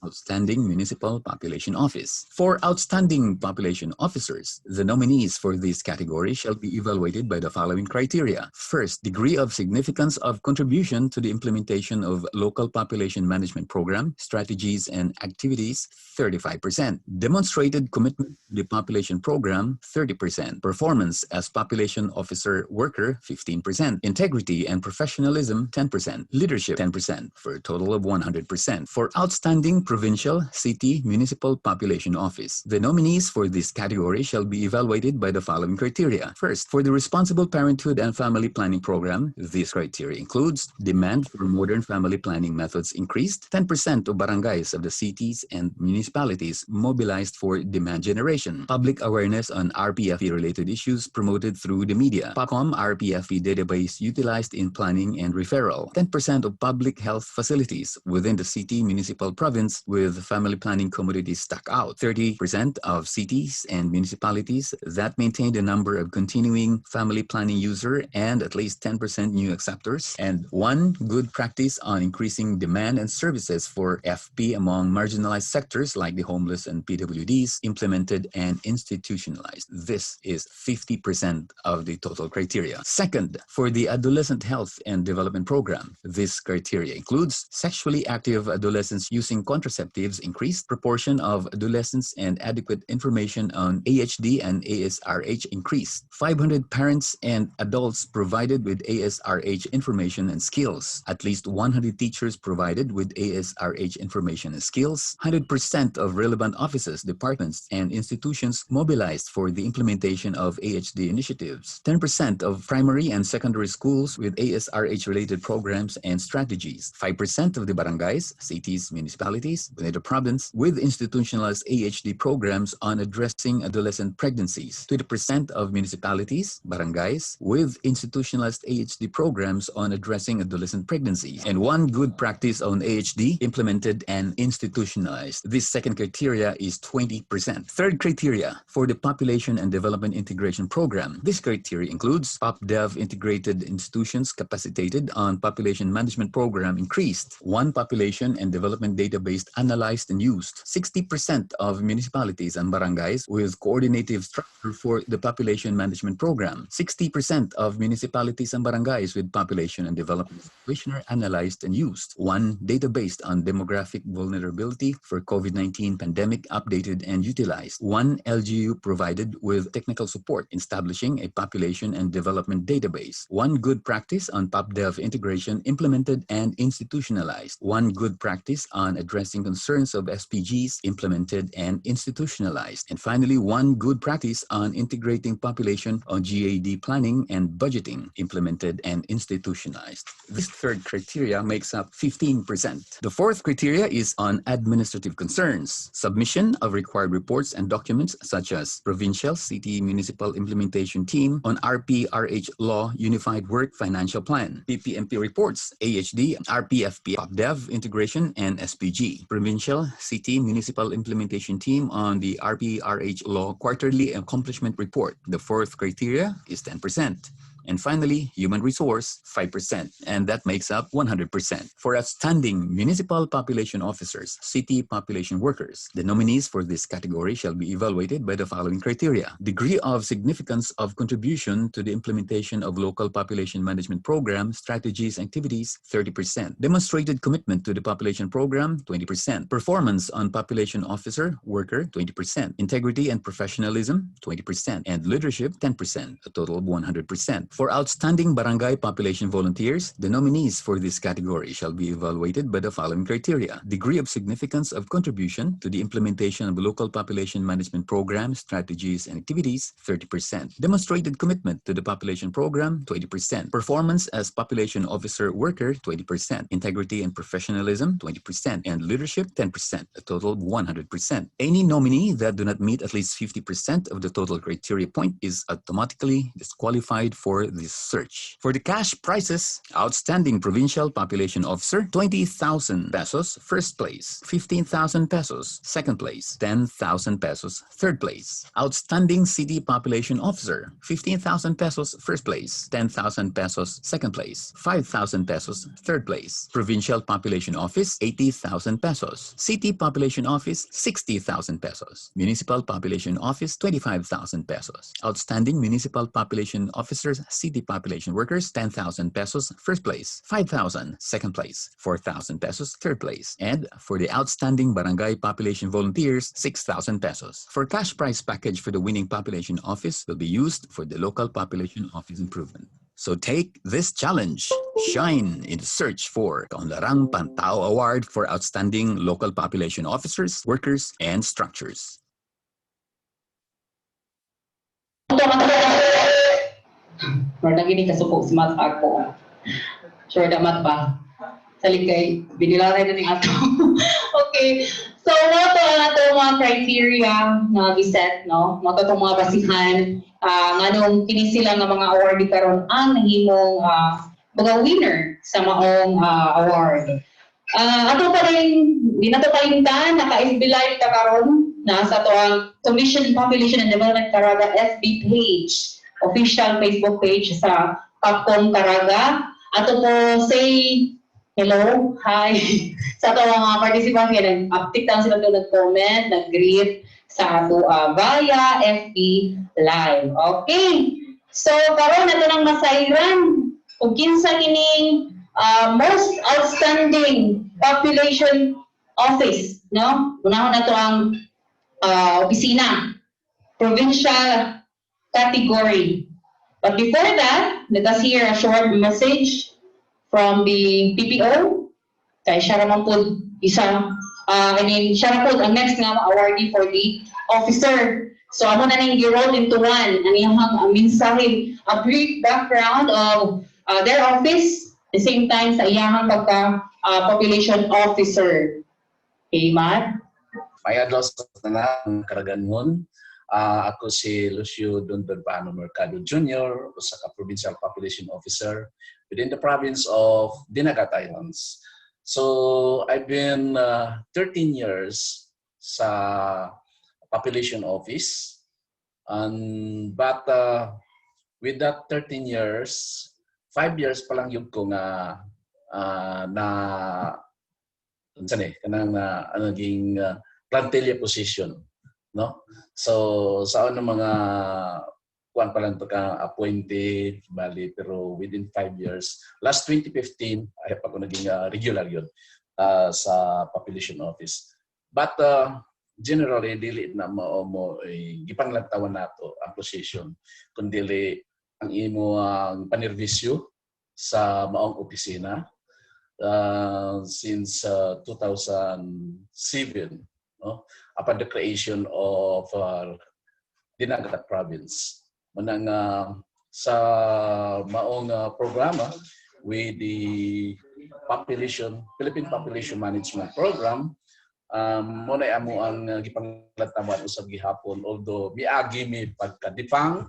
Outstanding Municipal Population Office. For Outstanding Population Officers, the nominees for this category shall be evaluated by the following criteria. First, degree of significance of contribution to the implementation of local population management program, strategies, and activities, 35%. Demonstrated commitment to the population program, 30%. Performance as population officer worker, 15%. Integrity and professionalism, 10%. Leadership, 10%, for a total of 100%. For Outstanding Provincial, City, Municipal Population Office, the nominees for this category shall be evaluated by the following criteria. First, for the Responsible Parenthood and Family Planning Program, this criteria includes demand for modern family planning methods increased, 10% of barangays of the cities and municipalities mobilized for demand generation, public awareness on RPFE-related issues promoted through the media, PACOM RPFE database utilized in planning and referral, 10% of public health facilities within the city, municipal, province with family planning commodities stuck out, 30% of cities and municipalities that maintain the number of continuing family planning user and at least 10% new acceptors, and 1 good practice on increasing demand and services for FP among marginalized sectors like the homeless and PWDs implemented and institutionalized. This is 50% of the total criteria. Second, for the Adolescent Health and Development Program, this criteria includes sexually active adolescents using contraceptives increased, proportion of adolescents and adequate information on AHD and ASRH increased, 500 parents and adults provided with ASRH information and skills, at least 100 teachers provided with ASRH information and skills, 100% of relevant offices, departments, and institutions mobilized for the implementation of AHD initiatives, 10% of primary and secondary schools with ASRH-related programs and strategies, 5% of the barangays, cities, municipalities within the province with institutionalized AHD programs on addressing adolescent pregnancies, 20% of municipalities, barangays with institutionalized AHD programs on addressing adolescent pregnancies, and 1 good practice on AHD implemented and institutionalized. This second criteria is 20%. Third criteria for the Population and Development Integration Program. This criteria includes PopDev integrated institutions capacitated on population management program increased, 1 population and development database analyzed and used, 60% of municipalities and barangays with coordinative structure for the population management program, 60% of municipalities and barangays with population and development questionnaire analyzed and used, 1 database on demographic vulnerability for COVID-19 pandemic updated and utilized, 1 LGU provided with technical support establishing a population and development database, 1 good practice on PopDev integration implemented and institutionalized, 1 good practice on addressing concerns of SPGs implemented and institutionalized, and finally 1 good practice on integrating population on GAD planning and budgeting implemented and institutionalized. This third criteria makes up 15%. The fourth criteria is on administrative concerns, submission of required reports and documents such as provincial, city, municipal implementation team on RPRH law, unified work financial plan, PPMP reports, AHD, RPFP, PopDev integration, and SPG, provincial, city, municipal implementation team on the RPRH law quarterly accomplishment report. The fourth criteria is 10%. And finally, human resource, 5%, and that makes up 100%. For outstanding municipal population officers, city population workers, the nominees for this category shall be evaluated by the following criteria: degree of significance of contribution to the implementation of local population management program, strategies, activities, 30%. Demonstrated commitment to the population program, 20%. Performance on population officer, worker, 20%. Integrity and professionalism, 20%. And leadership, 10%, a total of 100%. For outstanding barangay population volunteers, the nominees for this category shall be evaluated by the following criteria: degree of significance of contribution to the implementation of local population management programs, strategies, and activities, 30%. Demonstrated commitment to the population program, 20%. Performance as population officer worker, 20%. Integrity and professionalism, 20%. And leadership, 10%. A total of 100%. Any nominee that do not meet at least 50% of the total criteria point is automatically disqualified for this search. For the cash prizes, outstanding provincial population officer, 20,000 pesos, first place. 15,000 pesos, second place. 10,000 pesos, third place. Outstanding city population officer, 15,000 pesos, first place. 10,000 pesos, second place. 5,000 pesos, third place. Provincial population office, 80,000 pesos. City population office, 60,000 pesos. Municipal population office, 25,000 pesos. Outstanding municipal population officers, city population workers, 10,000 pesos, first place. 5,000, second place. 4,000 pesos, third place. And for the outstanding barangay population volunteers, 6,000 pesos. For cash prize package for the winning population office will be used for the local population office improvement. So take this challenge. Shine in the search for Kaunlarang Pantao Award for outstanding local population officers, workers, and structures. Or nagini kasuko si Mat ako. Sure damat ba? Saligay, binilaray na ni ato. Okay. So, mo to ang ato mga criteria na giset, no? Mo to mga basihan. Nganong kini sila nga mga awardee karon ang nahimong mga winner sa maong award. Ato pa rin, di na to kalimtan, naka-FB Live ta karon na sa to ang Commission Population and Development Caraga FB page, official Facebook page sa Capcom Caraga. Ato po say hello, hi sa ato mga participants kaya nag-update lang sila to, nag-comment, nag-greet sa ato via FB Live. Okay. So karon nato nang masayran ug kinsa kining most outstanding population office, no? Unahon na to ang opisina, provincial category. But before that, let us hear a short message from the PPO. Kay siya naman po isa, siya na po ang next nga awardee for the officer. So amo na nang gi-roll into one ang iyang mensahe, a brief background of their office, the same time sa iyang pagka population officer. Okay, Matt? May adlaw sa tanang Karaganmon. Ako si Lucio Dondorbano Mercado Jr., usa ka Provincial Population Officer within the province of Dinagat Islands. So I've been 13 years sa population office, but with that 13 years, 5 years pa lang yun ko nga naging plantilla position, no? So sa ano mga kuan pa lang pagka appointed bali, pero within 5 years, last 2015 ay ako naging regular yun sa population office. But generally dili na mo gipanglantawan nato ang position kundi ang imo ang panervisyo sa maong opisina since 2007, no? Upon the creation of Dinagat Province. Manang sa maong programa with the Philippine Population Management Program, muna amo ang gipanglantawan usab gihapon, although miagi mi pagkadipang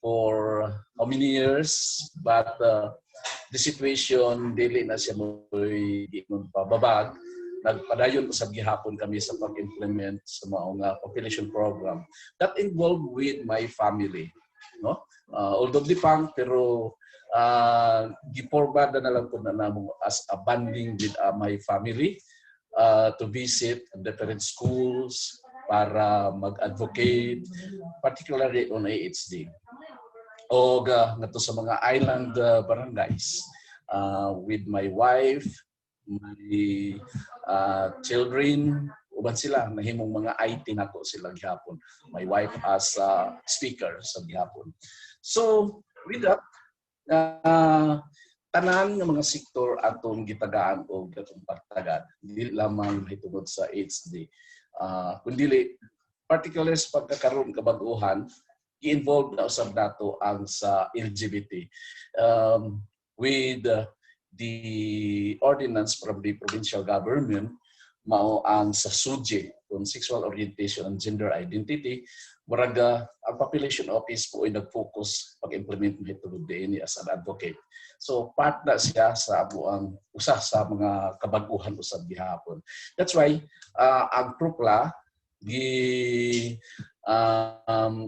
for how many years, but the situation dili na siya mo'y pababag. Nagpadayon usab gihapon kami sa pag-implement sa maong population program that involved with my family, no? Although dipang, pero giporbada na lang ko na namo as a bonding with my family to visit different schools para mag-advocate, particularly on AHD. O nato sa mga island barangays with my wife, my children, uban sila nahimong mga IT nako sila gihapon. My wife as speaker sa gihapon. So with that, tanan ng mga sektor atong gitagaan o gatong pagtagad, dili lamang hitungod sa HD, kundi particular sa pagkakaroon kabaguhan, i-involve na usab nato ang sa LGBT with the ordinance from the provincial government mao ang sa SUGE on sexual orientation and gender identity. Muraga ang population office po ay nag-focus pag-implement hitungod dinhi as an advocate. So part na siya sa abuang usa sa mga kabaguhan usab gihapon. That's why ang PRUPLA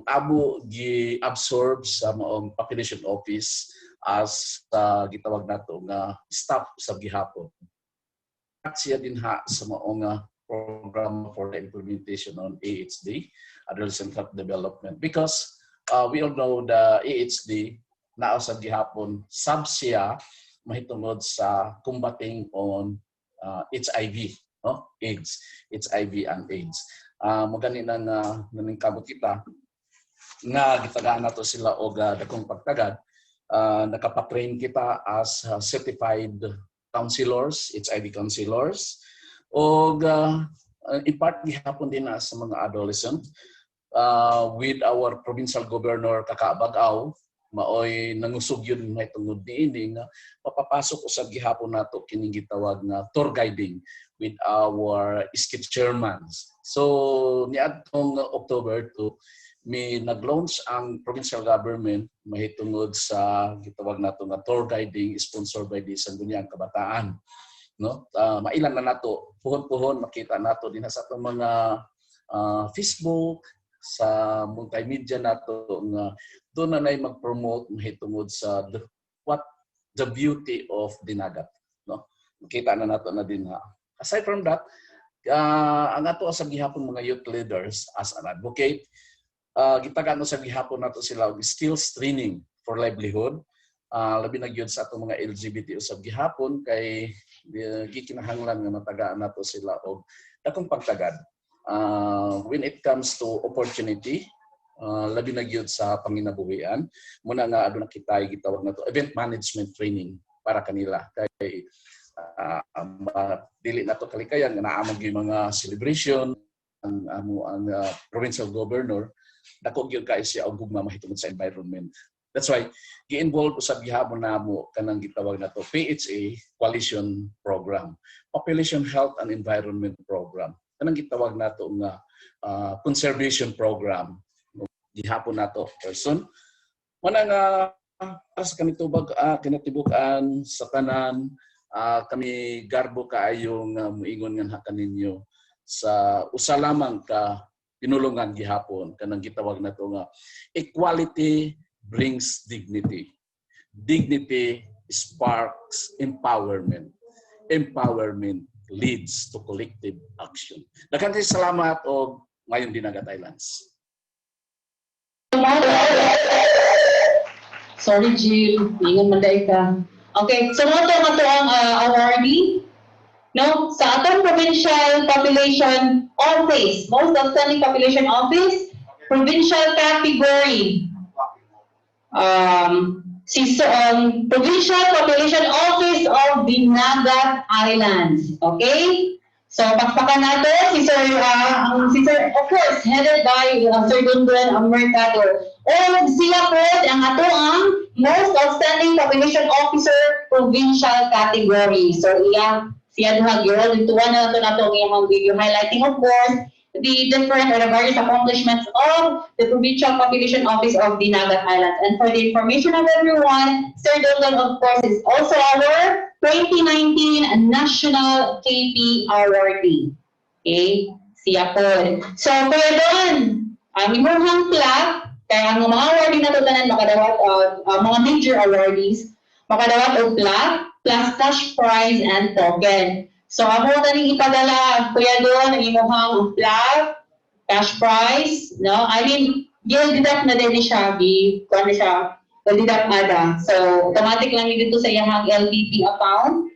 abo gi-absorb sa maong population office as gitawag nato nga staff sa gihapon. At siya din ha sa maong program for the implementation on AHD, Adolescent Health Development, because we all know the AHD na sa gihapon sub siya mahitungod sa combating on HIV, no? AIDS, HIV and AIDS. Magani na naningkamot kita nga gitagaan nato sila og dakong pagtagad. Nakapatrain kita as certified counselors, HIV counselors, o in part gihapon din na sa mga adolescent with our provincial governor Kakabagaw, maoy nangusog yun na itungod niini nga mapapasok usab gihapon nato kining gitawag nga tour guiding with our ISKIT chairmans. So niadtong October 2 may nag-launch ang provincial government mahitungod sa gitawag nato nga tour guiding sponsored by the Sangguniang Kabataan, no? Mailan na nato puhon-puhon makita nato din sa atong mga Facebook, sa multimedia nato nga doon na nay mag-promote mahitungod sa the beauty of dinagat, no? Makita na nato na din ha. Aside from that, ang ato sa gihapon mga youth leaders as an advocate, gitagaan sa gihapon nato sila og skills training for livelihood. Labi na gyud sa atong mga LGBT usab gihapon kay gikinahanglan nga matagaan nato sila og dakong pagtagad when it comes to opportunity, labi na gyud sa panginabuhian. Muna nga aduna kitay gitawag nato event management training para kanila kay dili nato kalikayan nga naa gyud mga celebration ang provincial governor dako gyud kay siya og gugma mahitungod sa environment. That's why gi-involve usab gihapon namo kanang gitawag nato PHA Coalition Program, Population Health and Environment Program. Kanang gitawag nato nga conservation program gihapon nato person mana nga sa kanitubag kinatibuk-an sa tanan. Kami garbo kaayong muingon nga kaninyo sa usa lamang ka pinulungan gihapon kanang gitawag nato nga equality brings dignity. Dignity sparks empowerment. Empowerment leads to collective action. Daghang salamat og ngayon Dinagat Islands. Sorry, Jill. Ingon man dai ka. Okay, so mo to ang awardee. No, sa atong provincial population office, most outstanding population office, provincial category. Provincial Population Office of Dinagat Islands. Okay? So, pakpakan nato si Sir, of course, headed by Sir Dundon Mercado. O siya po ang ato ang Most Outstanding Population Officer Provincial Category. So, siya duhag yun. Ituwa na nato ang iyang video highlighting, of course, the different or the various accomplishments of the Provincial Population Office of Dinagat Islands. And for the information of everyone, Sir Dundon, of course, is also our 2019 National KP Awardee. Okay? Siya po. So, kaya doon, ang imuhang plaque, kaya ang mga awardee na ito tanan makadawat, mga major awardees, makadawat og plaque, plus cash prize and token. So, ako taning ipadala, kuya doon, ang imuhang plaque, cash prize, no? I mean, deduct na din siya, kung siya, deduct ada. So, automatic lang dito sa iyang LPP account.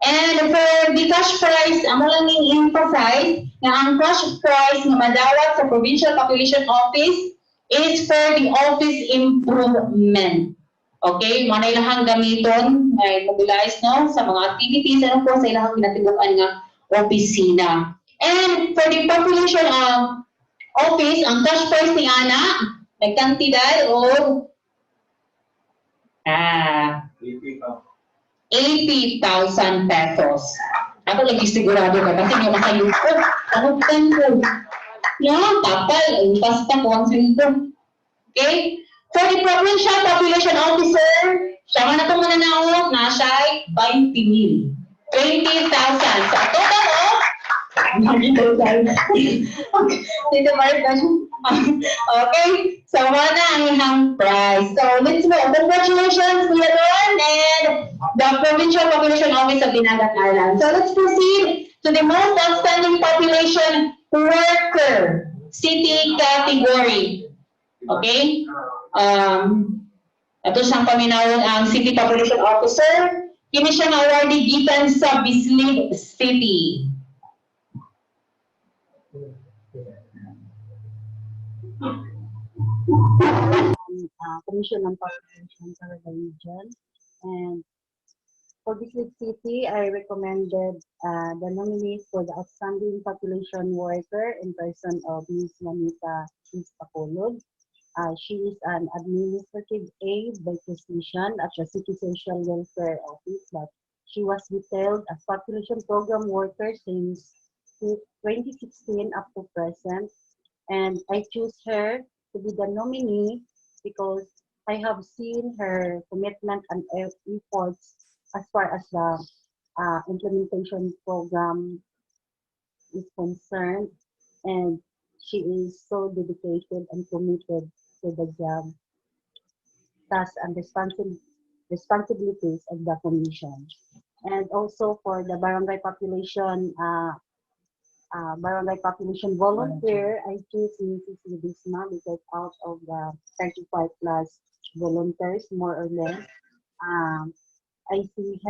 And for the cash prize, amo lang i-emphasize na ang cash prize na madawat sa Provincial Population Office is for the office improvement. Okay, mo na ilahang gamiton, ay mobilize no sa mga activities ano po sa ilahang ginatibukan nga opisina. And for the population office, ang cash prize ni Ana nagkantidad o 80,000 pesos. Ako lagi sigurado ka kasi nga makayuko. Pahutan ko. Yan, tapal. Basta ko ang sweldo. Okay? For the provincial population officer, siya man itong mananaot na siya ay 20,000. 20,000. So, total of Tito Mark, okay, so wala ang ihang prize. So let's go. Congratulations, Kuya Don, and the Provincial Population Office of Dinagat Island. So let's proceed to the most outstanding population worker city category. Okay? Ito siyang paminawon ang City Population Officer. Kini siyang awardee gikan sa Bislig City. Commission on Population sa the region. And for Bislig City, I recommended the nominees for the outstanding population worker in person of Ms. Manita Pacolod. She is an administrative aide by position at the City Social Welfare Office, but she was detailed as population program worker since 2016 up to present. And I choose her to be the nominee because I have seen her commitment and efforts as far as the implementation program is concerned, and she is so dedicated and committed to the job, tasks, and responsibilities of the commission. And also for the barangay population volunteer, I choose Mrs. Lidisma because out of the 35 plus volunteers, more or less, I see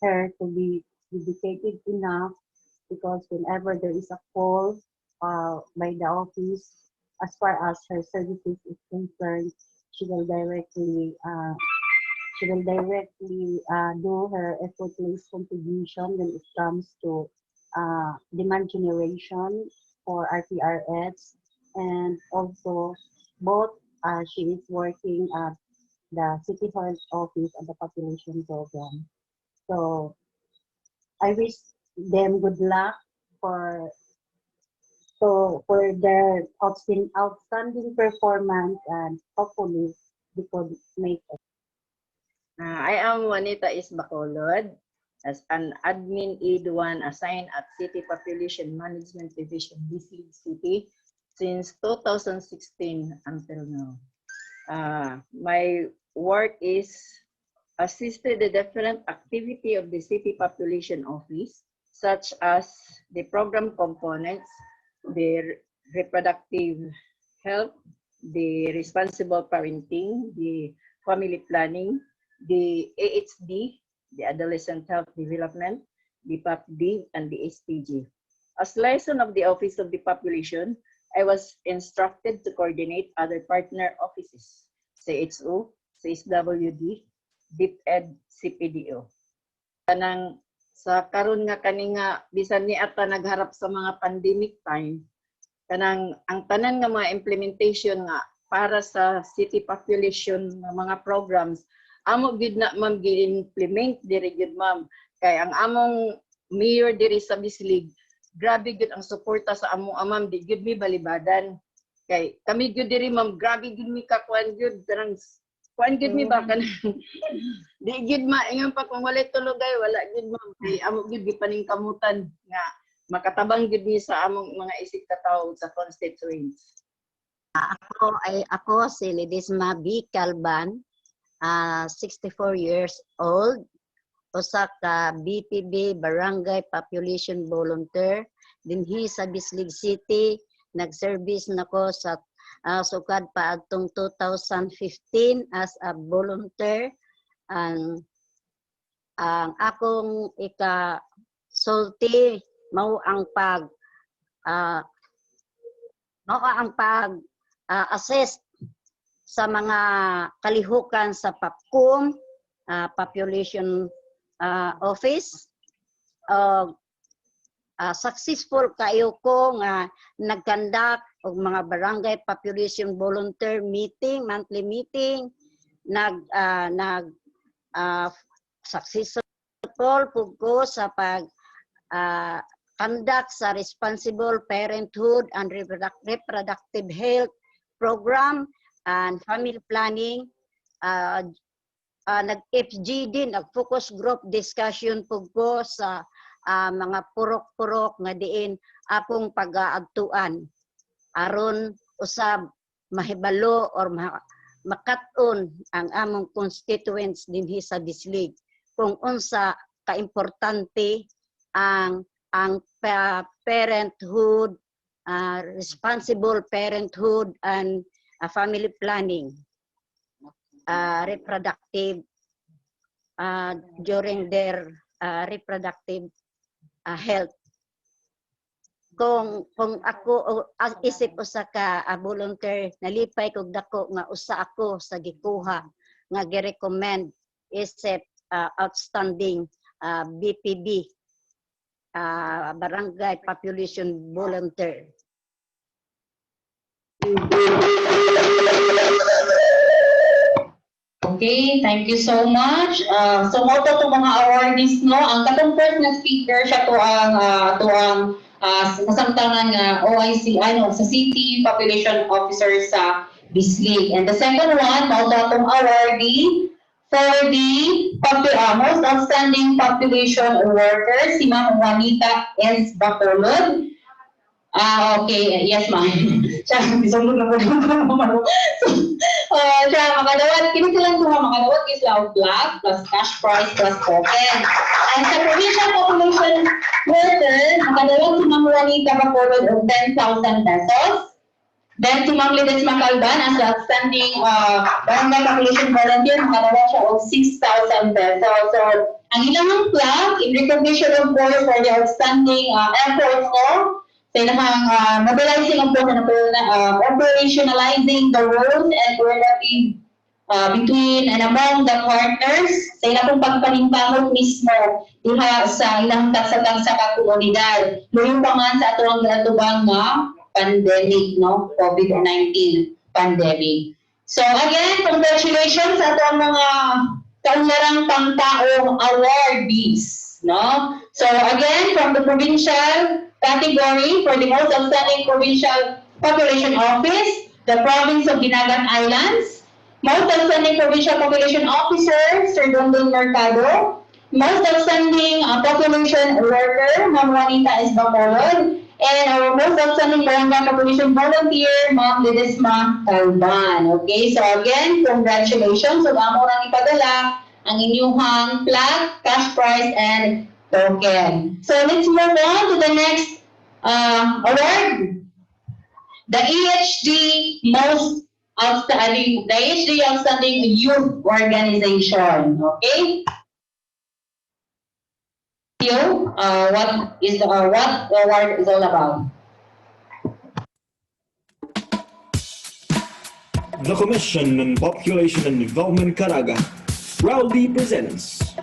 her to be dedicated enough because whenever there is a call by the office, as far as her services is concerned, she will directly do her effortless contribution when it comes to demand generation for RPRS, and also both she is working at the City Health Office and the Population Program. So I wish them good luck for their outstanding performance, and hopefully they could make it. I am Juanita Bacolod as an admin aide 1 assigned at City Population Management Division, Bislig City, since 2016 until now. My work is assisted the different activity of the City Population Office, such as the program components, the reproductive health, the responsible parenting, the family planning, the AHD, the adolescent health development, the PAPD, and the SPG. As liaison of the Office of the Population, I was instructed to coordinate other partner offices, CHO, CSWD, DepEd, CPDO. Kanang sa karon nga kaninga bisan ni ata nagharap sa mga pandemic time, kanang ang tanan nga mga implementation nga para sa city population nga mga programs amo gid na ma'am gi-implement diri gid ma'am, kay ang among mayor diri sa Bislig grabe gid ang suporta sa amo ma'am, di gid mi balibadan, kay kami gid diri ma'am grabe gid mi kakuan gid tarang kuan gid mi ba kanang di gid maingon pa kung walay tulogay wala gid ma'am, kay amo gid gipaningkamutan nga makatabang gid mi sa among mga isig katawo sa constituents. Ako si Lidisma B. Calban, 64 years old, usa ka BPB Barangay Population Volunteer dinhi sa Bislig City. Nag-service nako sa sukad pa adtong 2015 as a volunteer. Ang akong ika-sulti mao ang assist sa mga kalihukan sa PAPCOM, Population Office. Successful kayo ko nga nagkandak og mga barangay population volunteer meeting, monthly meeting, successful pug ko sa pag conduct sa responsible parenthood and reproductive health program and family planning. Nag-FGD, nag-focus group discussion pug ko sa mga purok-purok nga diin akong pag-aabtuan aron usab mahibalo or makat-on ang among constituents dinhi sa Bislig kung unsa kaimportante ang parenthood, responsible parenthood and family planning, reproductive during their reproductive health. Kung ako isip usa ka volunteer, nalipay kog dako nga usa ako sa gikuha nga gi-recommend isip outstanding BPB, barangay population volunteer. Okay, thank you so much. So mo to mga awardees no, ang katong first na speaker siya to ang kasamtangan nga OIC sa City Population Officer sa Bislig. And the second one, mo to atong awardee for the most outstanding population worker, si Ma'am Juanita S. Bacolod. Okay, yes ma'am. Siya, bisunod na po siya, makadawat, kini silang tuha, makadawat is loud black, plus cash prize, plus token. And sa provincial population worker, makadawat si Ma'am Juanita Bacolod of 10,000 pesos. Then si Ma'am Lides Macalban as outstanding barangay population volunteer, makadawat siya of 6,000 pesos. So, ang ilang plaque, in recognition of course for the outstanding efforts no, sa ilang mobilizing of course and operationalizing the roles and cooperative between and among the partners sa ilang pagpalimpahot mismo diha sa ilang tagsa-tagsa ka komunidad. Luyo pa man sa atong ginatubang nga pandemic, no? COVID-19 pandemic. So again, congratulations sa atong mga kaunlarang pangtaong awardees, no? So again, from the provincial category for the most outstanding provincial population office, the province of Dinagat Islands, most outstanding provincial population officer, Sir Dondon Mercado, most outstanding population worker, Ma'am Juanita S. Bacolod, and our most outstanding barangay population volunteer, Ma'am Ledesma Calban. Okay, so again, congratulations. So, amo nang ipadala ang inyong plaque, cash prize, and token. So let's move on to the next award. The EHD most outstanding, the EHD outstanding youth organization. Okay. What the award is all about? The Commission on Population and Development Caraga proudly presents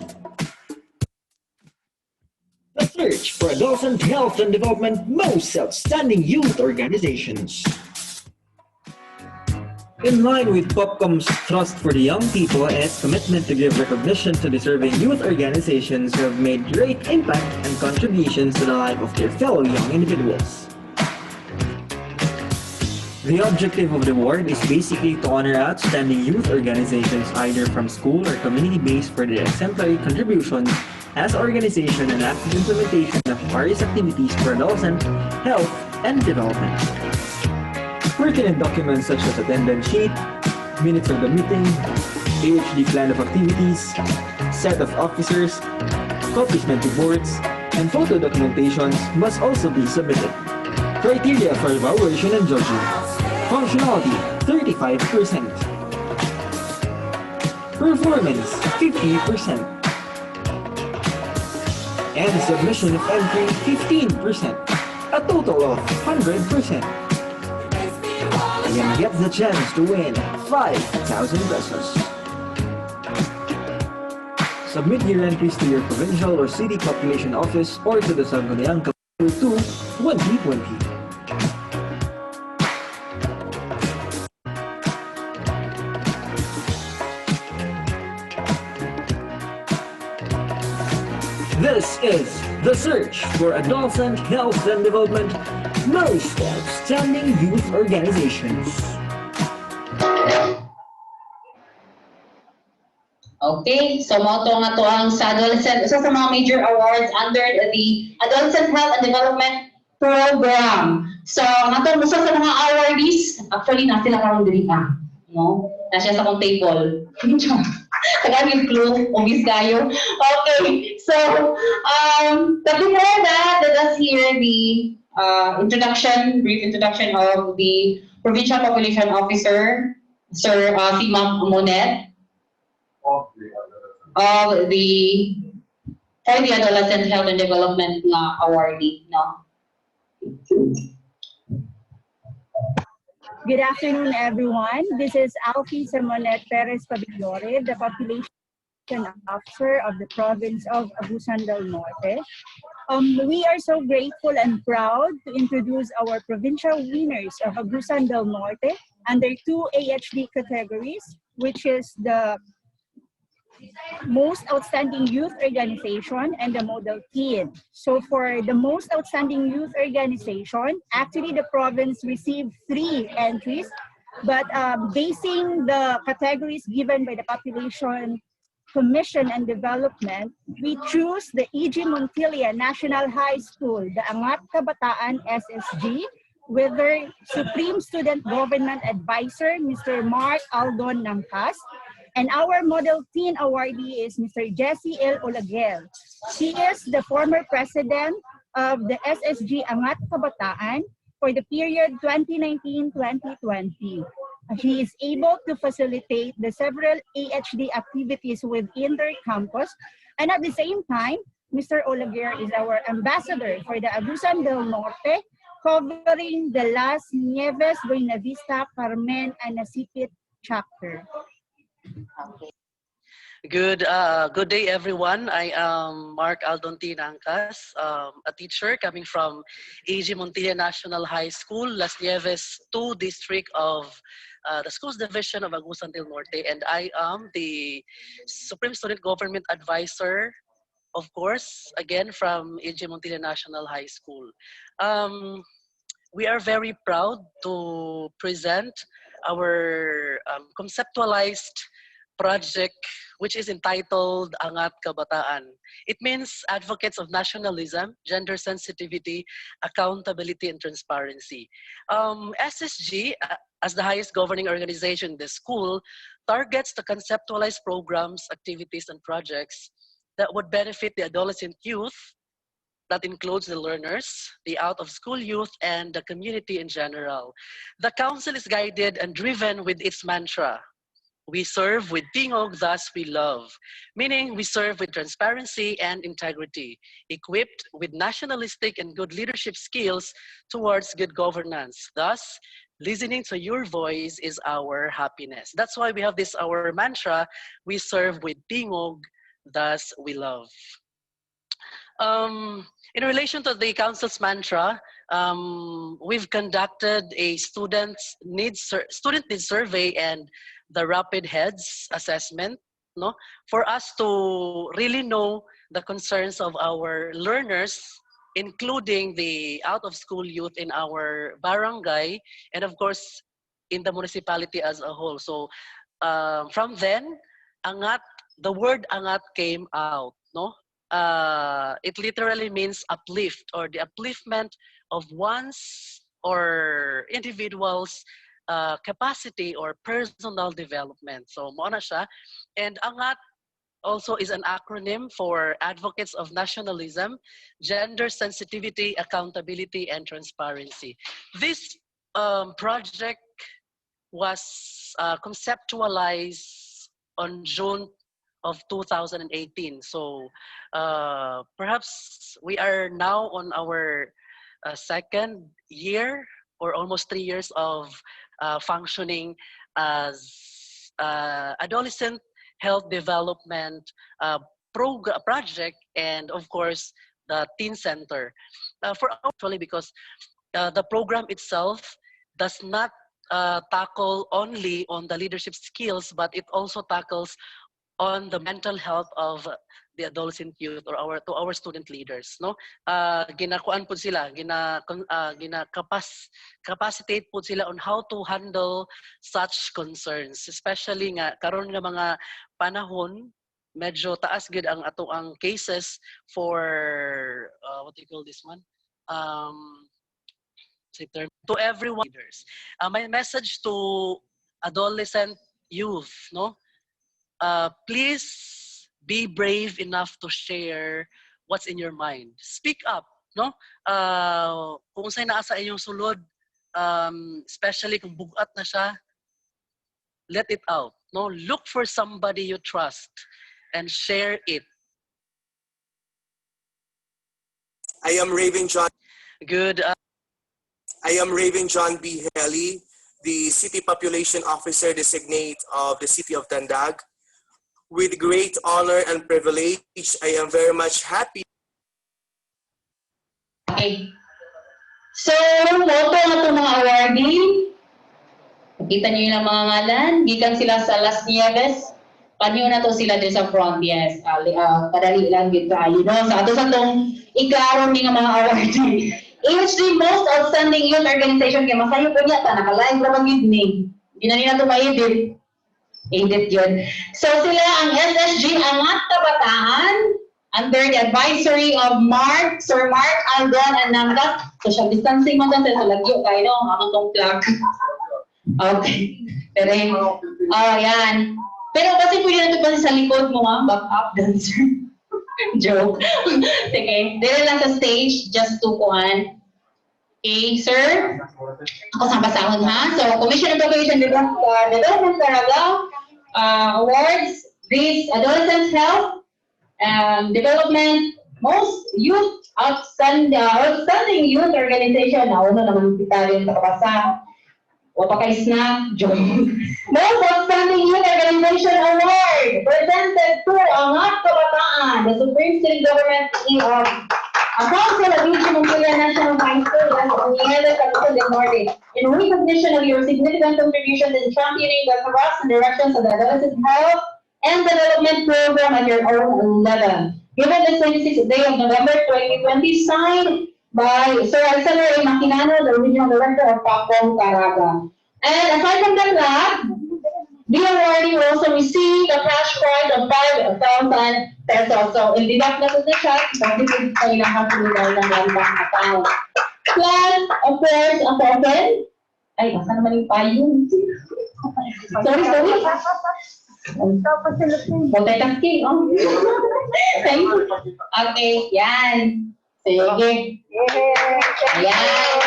the search for adolescent health and development most outstanding youth organizations. In line with POPCOM's Trust for the Young People and its commitment to give recognition to deserving youth organizations who have made great impact and contributions to the life of their fellow young individuals. The objective of the award is basically to honor outstanding youth organizations either from school or community-based for their exemplary contributions as organization and active implementation of various activities for adolescent health and development. Pertinent documents such as attendance sheet, minutes of the meeting, AHD plan of activities, set of officers, accomplishment reports, and photo documentations must also be submitted. Criteria for evaluation and judging. Functionality, 35%. Performance, 50%. And submission of entry, 15%. A total of 100%. and gets the chance to win 5,000 pesos. Submit your entries to your provincial or city population office or to the Sangguniang Calendar 2 2020. This is the search for adolescent health and development most outstanding youth organizations. Okay, so mo to nga to ang sa adolescent, isa sa mga major awards under the Adolescent Health and Development Program. So, nga to, isa sa mga awardees, actually, na sila karong diri pa. No? Nasya sa kong table. Tagaming clue, obvious kayo. Okay, so, but before that, let us hear the brief introduction of the Provincial Population Officer, Sir si Ma'am Monet, of the for the Adolescent Health and Development awardee. No? Good afternoon, everyone. This is Alfie Simonet Perez Pabillore, the Population Officer of the province of Agusan del Norte. We are so grateful and proud to introduce our provincial winners of Agusan del Norte under 2 AHD categories, which is the Most Outstanding Youth Organization and the Model Teen. So for the Most Outstanding Youth Organization, actually the province received 3 entries, but basing the categories given by the Population Commission and Development, we choose the E.G. Montilla National High School, the Angat Kabataan SSG, with their Supreme Student Government Advisor, Mr. Mark Aldon Nangkas. And our Model Teen awardee is Mr. Jesse L. Olaguer. She is the former president of the SSG Angat Kabataan for the period 2019-2020. He is able to facilitate the several AHD activities within their campus. And at the same time, Mr. Olaguer is our ambassador for the Agusan del Norte, covering the Las Nieves, Buenavista, Carmen, and Nasipit chapter. Good day, everyone. I am Mark Aldon Tinangkas, a teacher coming from A.G. Montilla National High School, Las Nieves 2 District of the Schools Division of Agusan del Norte, and I am the Supreme Student Government Advisor, of course, again from A.G. Montilla National High School. We are very proud to present our conceptualized project, which is entitled Angat Kabataan. It means advocates of nationalism, gender sensitivity, accountability, and transparency. SSG, as the highest governing organization in the school, targets to conceptualize programs, activities, and projects that would benefit the adolescent youth. That includes the learners, the out-of-school youth, and the community in general. The council is guided and driven with its mantra, we serve with tingog, thus we love, meaning we serve with transparency and integrity, equipped with nationalistic and good leadership skills towards good governance. Thus, listening to your voice is our happiness. That's why we have this, our mantra, we serve with tingog, thus we love. In relation to the council's mantra, we've conducted a student needs survey and the rapid heads assessment, no, for us to really know the concerns of our learners, including the out-of-school youth in our barangay, and of course, in the municipality as a whole. So from then, angat, the word angat came out, no? It literally means uplift or the upliftment of one's or individual's capacity or personal development. So mo na siya. And ANGAT also is an acronym for Advocates of Nationalism, Gender Sensitivity, Accountability, and Transparency. This project was conceptualized on June of 2018. So perhaps we are now on our second year or almost 3 years of functioning as adolescent health development project, and of course the teen center. For actually, because the program itself does not tackle only on the leadership skills, but it also tackles on the mental health of the adolescent youth, or our student leaders, no. Ginakuan po sila, capacitate po sila on how to handle such concerns, especially nga karon nga mga panahon medyo taas gid ang atoang cases for what do you call this one, to everyone leaders. My message to adolescent youth, no, please be brave enough to share what's in your mind. Speak up, no? Kung sa'y naa sa inyong sulod, especially kung bugat na siya, let it out, no? Look for somebody you trust and share it. I am Raven John. Good. I am Raven John B. Haley, the City Population Officer Designate of the City of Tandag. With great honor and privilege, I am very much happy. Okay. So, moto na ito mga awardee. Nakita niyo yung mga ngalan. Gikan sila sa Las Nieves. Panyo na to sila din sa front. Yes. Kadali lang dito. You know, sa ato sa itong ikaroon ng mga awardee. HG Most Outstanding Youth Organization. Kaya masayo po niya. Naka-live na mag-evening. Hindi na nila ito ma-edit. Edit yun. So sila ang SSG Angat Kabataan under the advisory of Sir Mark Aldon and Nangkas. Social distancing mo dyan sa lagyo kayo, no? Ako tong plug. Okay. Pero, yan. Pero kasi pwede na ito kasi sa likod mo, ha? Back up dancer. Joke. Sige. Dito lang sa stage, just to kuhan. Okay, sir. Ako sa pasahon, ha? So, Commission on Population Development Carabao awards this adolescent health development most youth outstanding youth organization. Ano naman kita rin sa kabasa. O pa kay snap, joke. Most Outstanding Youth Organization Award presented to Angat Kabataan, the Supreme State Government of Council of Montilla National High School and United Capital del Norte, in recognition of your significant contributions in championing the correct directions of the adolescent health and development program at your own level. Given the 26th day of November 2020, signed by Sir Alexander A. Maquinano, the Regional Director of PACOM Caraga. And aside from that, the awardee will also receive a cash prize of 5,000 pesos. So, in the back na sa chat, pag-ibig kayo lang kasunod ng bank account. Plus, of course, ang token. Ay, asa naman yung payong? Sorry. Multitasking, oh. Thank you. Okay, yan. Sige. Ayan.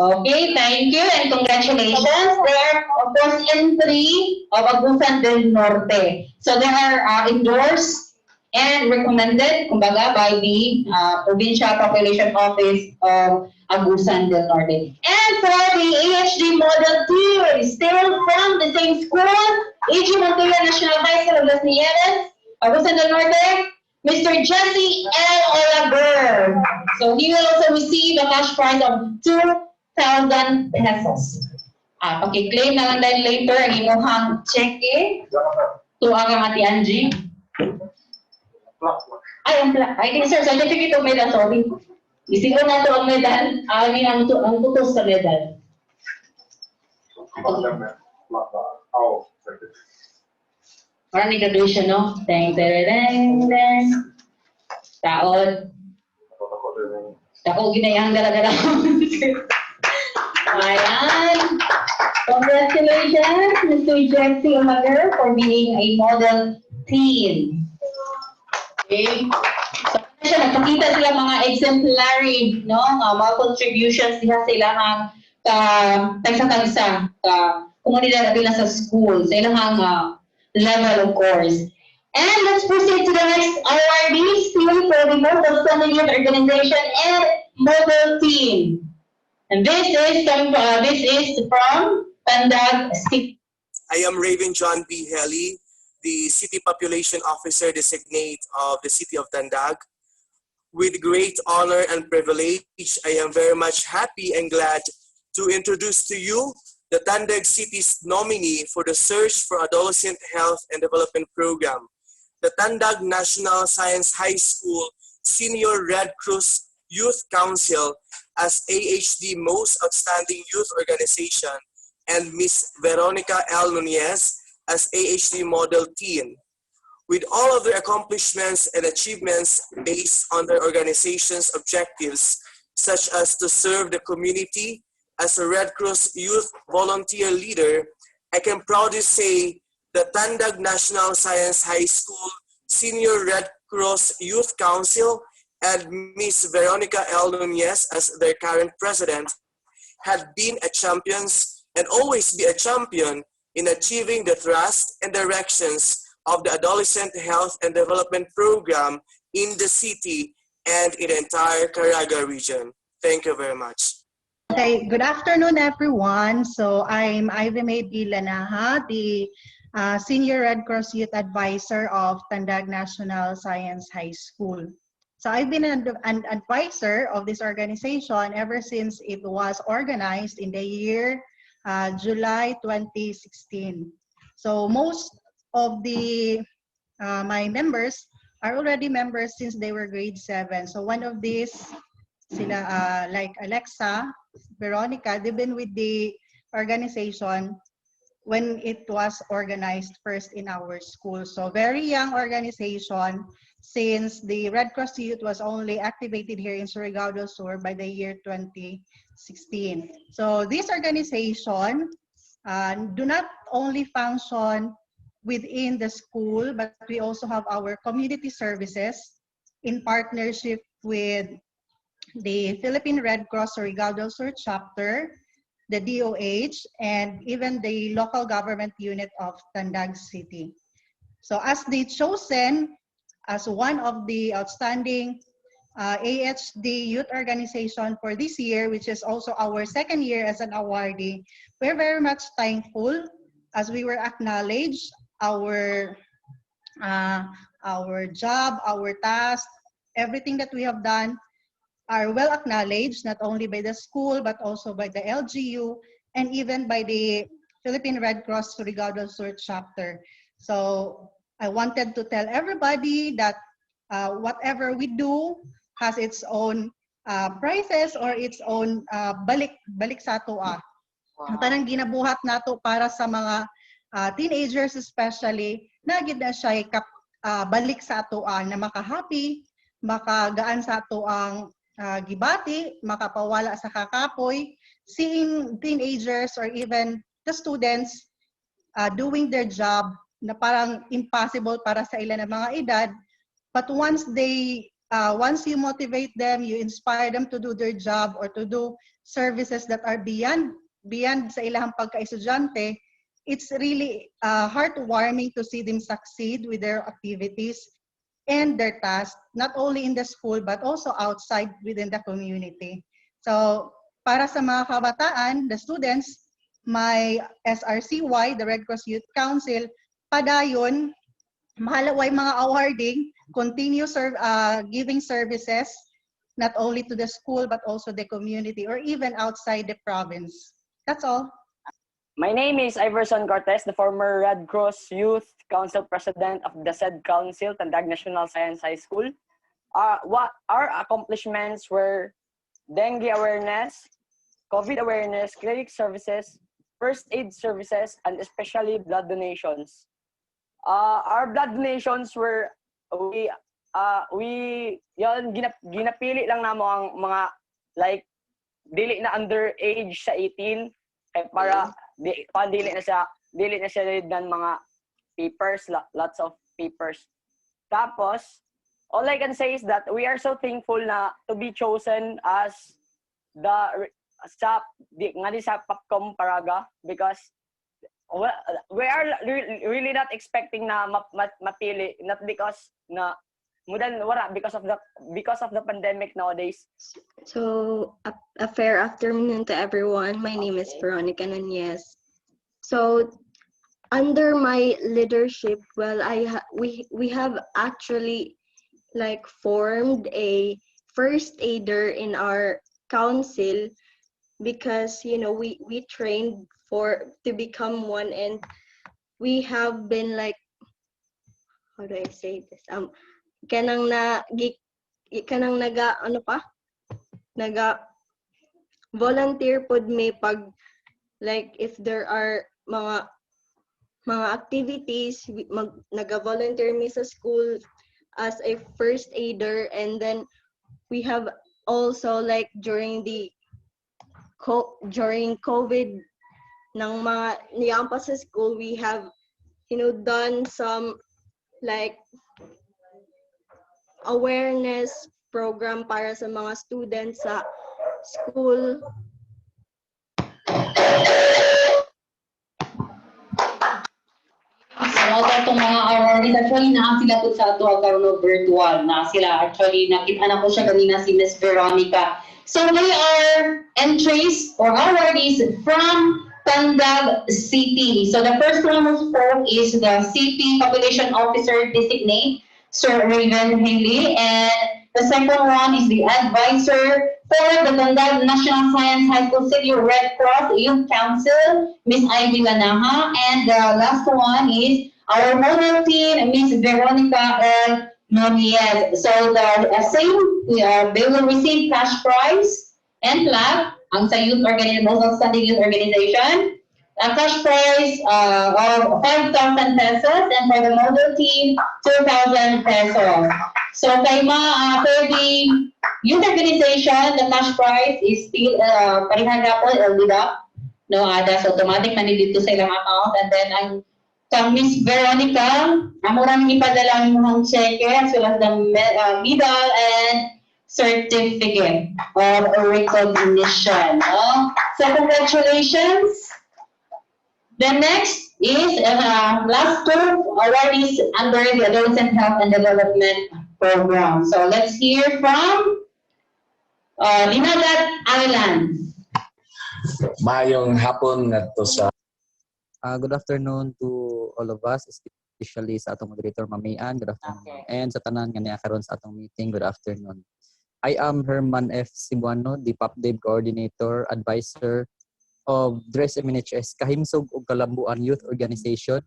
Okay, thank you and congratulations. There are, of course, entry of Agusan del Norte. So there are endorsed and recommended, kumbaga, by the Provincial Population Office of Agusan del Norte. And for the AHD Model Team, still from the same school, AG Montilla National High School of Las Nieves, Agusan del Norte, Mr. Jesse L. Olaber. So he will also receive a cash prize of 2,000 pesos. Pag-claim na lang dahil later ang imuhang cheque to ang Ate Angie. Ay, sir, certificate of medal, sorry. Isigaw na ito ang medal. I mean, ang tutos sa medal. Parang ni graduation, no? Deng. Taon. Tako, ginayang gala-gala. Ayan. Congratulations, Mr. Jesse Olager, for being a model teen. Okay. So, nagpakita sila mga exemplary, no? Mga contributions nila sila ang tagsa-tagsa komunidad nila sa school, sa ilang level, of course. And let's proceed to the next awardee, still for the Most Outstanding Youth Organization and model team. And this is from Tandag City. I am Raven John B. Helly, the City Population Officer Designate of the City of Tandag. With great honor and privilege, I am very much happy and glad to introduce to you the Tandag City's nominee for the Search for Adolescent Health and Development Program, the Tandag National Science High School Senior Red Cross Youth Council as AHD Most Outstanding Youth Organization, and Ms. Veronica L. Nunez as AHD Model Teen. With all of their accomplishments and achievements based on their organization's objectives, such as to serve the community as a Red Cross Youth Volunteer Leader, I can proudly say the Tandag National Science High School Senior Red Cross Youth Council and Ms. Veronica L. Nunez as their current president have been a champions and always be a champion in achieving the thrust and directions of the Adolescent Health and Development Program in the city and in the entire Caraga region. Thank you very much. Okay, good afternoon, everyone. So I'm Ivy May B. Lanaha, the Senior Red Cross Youth Advisor of Tandag National Science High School. So I've been an advisor of this organization ever since it was organized in the year July 2016. So most of the my members are already members since they were grade 7. So one of these, sila like Alexa, Veronica, they've been with the organization when it was organized first in our school. So very young organization, since the Red Cross Youth was only activated here in Surigao del Sur by the year 2016. So this organization do not only function within the school, but we also have our community services in partnership with the Philippine Red Cross Surigao del Sur chapter, the DOH, and even the local government unit of Tandag City. So as the chosen as one of the outstanding AHD youth organization for this year, which is also our second year as an awardee, we're very much thankful as we were acknowledged our job, our task, everything that we have done are well acknowledged, not only by the school, but also by the LGU, and even by the Philippine Red Cross Surigao del Sur chapter. So I wanted to tell everybody that whatever we do has its own prizes or its own balik sa atoa. Ang tanang ginabuhat nato para sa mga teenagers especially, nagid na siya balik sa atoa na maka-happy, makagaan sa atoang gibati, makapawala sa kakapoy, seeing teenagers or even the students doing their job na parang impossible para sa ilan ng mga edad, but once you motivate them, you inspire them to do their job or to do services that are beyond sa ilang pagka-estudyante, it's really heartwarming to see them succeed with their activities and their tasks, not only in the school, but also outside within the community. So, para sa mga kabataan, the students, my SRCY, the Red Cross Youth Council, padayon, mahalaway mga awarding, continue giving services, not only to the school, but also the community, or even outside the province. That's all. My name is Iverson Cortez, the former Red Cross Youth Council President of the said council, Tandag National Science High School. What our accomplishments were dengue awareness, COVID awareness, clinic services, first aid services, and especially blood donations. Our blood donations were, ginapili lang namo ang mga like dili na underage sa 18 kay para dili na siya ng mga papers, lots of papers. Tapos, all I can say is that we are so thankful na to be chosen as sa Popcom Paraga because we are really not expecting na mapili, not because na mudan wala because of the pandemic nowadays. So, a fair afternoon to everyone. My name is Veronica Nunez. So, under my leadership, well, we have actually like formed a first aider in our council because we trained to become one, and we have been like, how do I say this? Kanang naga ano pa? Naga volunteer pod may pag like if there are mga activities naga-volunteer me sa school as a first aider, and then we have also like during COVID ng mga niyang pa sa school, we have done some like awareness program para sa mga students sa school. So, itong mga awardees, actually, sila po sa ato ang virtual na sila. Actually, nakita na ko siya kanina si Miss Veronica. So, they are entries or awardees from Tandag City. So, the first one who spoke is the City Population Officer Designate, Sir Raven Haley, and the second one is the advisor for the Tandag National Science High School City Red Cross Youth Council, Miss Ivy Lanaha, and the last one is our model team, Miss Veronica L. Nunez. So the they will receive cash prize and plaque ang sa youth organization, most outstanding youth organization. A cash prize of 5,000 pesos, and for the model team, 2,000 pesos. So kay for the youth organization, the cash prize is still parihang rapol deduct. No, that's automatic man dito sa ilang account, and then ang kang Miss Veronica, amo lang ipadala mo ang cheque as well as the medal and certificate of recognition. So congratulations. The next is last two awardees under the Adolescent Health and Development Program. So let's hear from Linagat Island. Mayong hapon ngadto sa good afternoon to all of us, especially sa atong moderator Mamian. Good afternoon. And sa tanan nga niya karon sa atong meeting, good afternoon. I am Herman F. Cebuano, the PopDev Coordinator, Advisor of DRES MNHS Kahimsog ug Kalambuan Youth Organization.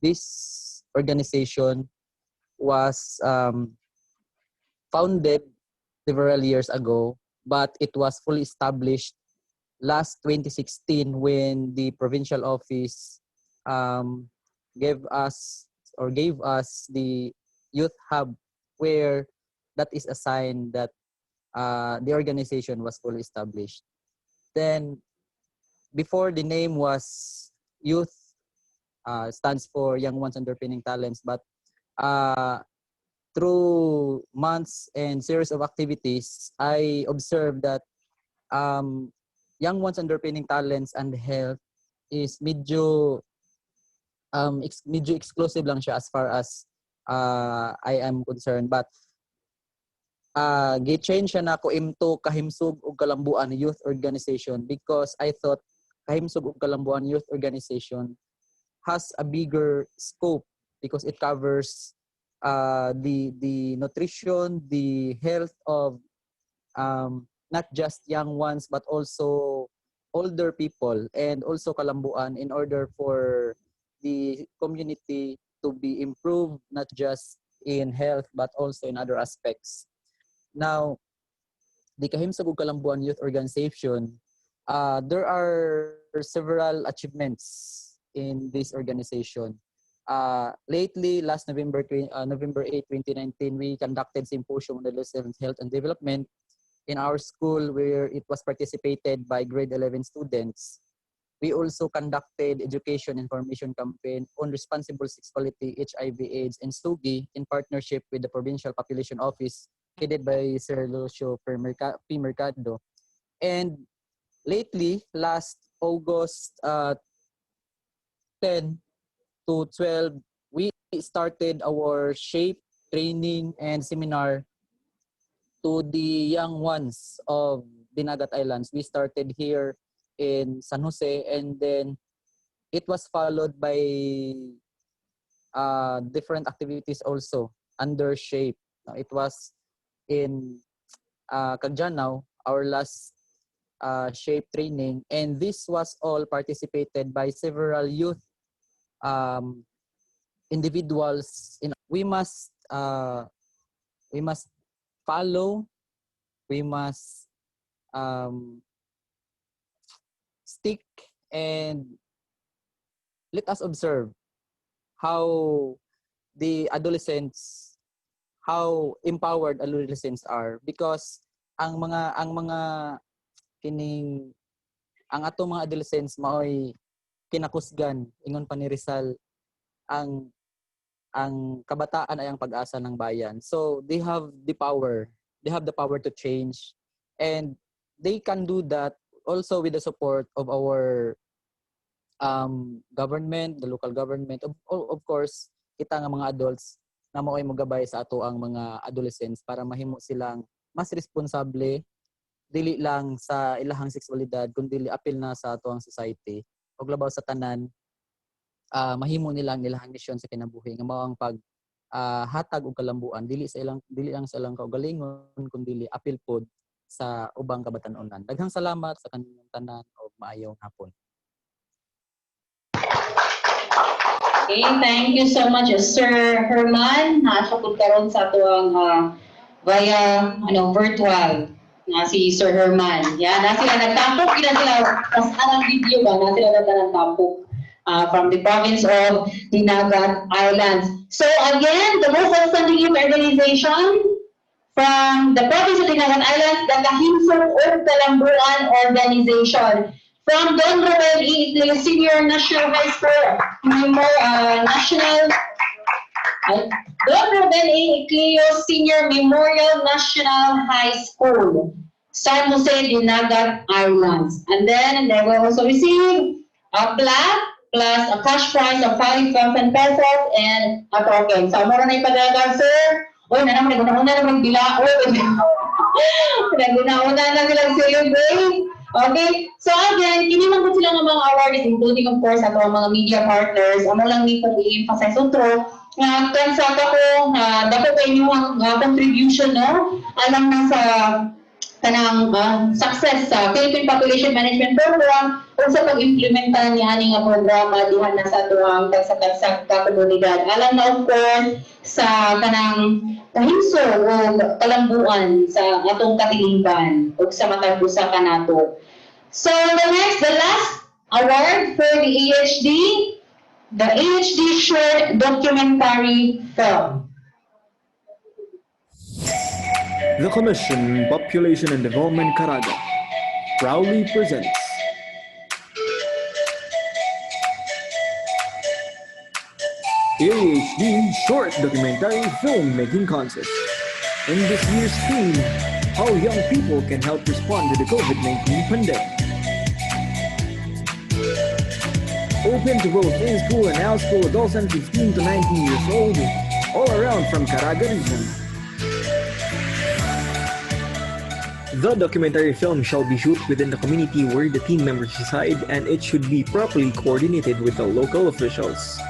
This organization was founded several years ago, but it was fully established last 2016 when the provincial office gave us the youth hub, where that is a sign that the organization was fully established. Then before, the name was Youth, stands for Young Ones Underpinning Talents, but through months and series of activities, I observed that Young Ones Underpinning Talents and Health is medyo exclusive lang siya as far as I am concerned. But gi-change siya na ko into Kahimsog ug Kalambuan Youth Organization because I thought Kahimsog ug Kalambuan Youth Organization has a bigger scope because it covers the nutrition, the health of not just young ones but also older people, and also Kalambuan, in order for the community to be improved not just in health but also in other aspects. Now, the Kahimsog ug Kalambuan Youth Organization, there are several achievements in this organization. Lately, last November 8, 2019, we conducted symposium on adolescent health and development in our school, where it was participated by grade 11 students. We also conducted education information campaign on responsible sexuality, HIV/AIDS, and SUGI in partnership with the Provincial Population Office headed by Sir Lucio P. Mercado. And lately, last August 10 to 12, we started our SHAPE training and seminar to the young ones of Dinagat Islands. We started here in San Jose, and then it was followed by different activities also under SHAPE. It was in Cagjanao, our last SHAPE training, and this was all participated by several youth individuals. We must follow, we must stick, and let us observe how the adolescents, how empowered adolescents are, because ang atong mga adolescents maoy kinakusgan ingon pa ni Rizal, ang kabataan ay ang pag-asa ng bayan. So they have the power to change, and they can do that also with the support of our government, the local government, of course, kita nga mga adults na mao'y mogabay sa ato ang mga adolescents para mahimo silang mas responsable, dili lang sa ilahang sexualidad kundi apil na sa ato ang society ug labaw sa tanan. Mahimo nilang ilahang misyon sa kinabuhi nga mao ang pag hatag og kalambuan dili lang sa ilang kaugalingon kundi apil pod sa ubang kabatan-onan. Daghang salamat sa kaninyong tanan ug maayong hapon. Okay, thank you so much, Sir Herman. Nakasapod karon sa tuwang via virtual na si Sir Herman. Yan, na sila nagtapok, ilan sila, tas anong video ba, na sila nagtapok from the province of Dinagat Islands. So again, the most outstanding youth organization from the province of Dinagat Islands, the Kahinsong or Kalambuan Organization. From Don Robel E. Senior National High School, Don Robel E. Senior Memorial National High School, San Jose, Dinagat Islands. And then they will also receive a plaque plus a cash prize of 5,000 pesos and a token. So, mura na ipadagan, sir. Uy, naguna na magbilao. Naguna na silang celebrate. Okay, so again, kini man po sila ng mga awards, including of course ato ang mga media partners. Amo lang ni kong i-emphasize utro nga kansa ko dapat kayo yung contribution no alam na sa kanang success sa Philippine Population Management Program o sa pag-implementa niya nga programa dihan na sa tuwang sa komunidad. Alam na of course sa kanang kahinso o kalambuan sa atong katilingban o sa matag usa kanato. So the last award for the AHD short documentary film. The Commission Population and Development Caraga proudly presents AHD Short Documentary Filmmaking Contest. In this year's theme, how young people can help respond to the COVID-19 pandemic. Open to both in-school and out-school adults and 15 to 19 years old, all around from Caraga region. The documentary film shall be shot within the community where the team members reside, and it should be properly coordinated with the local officials.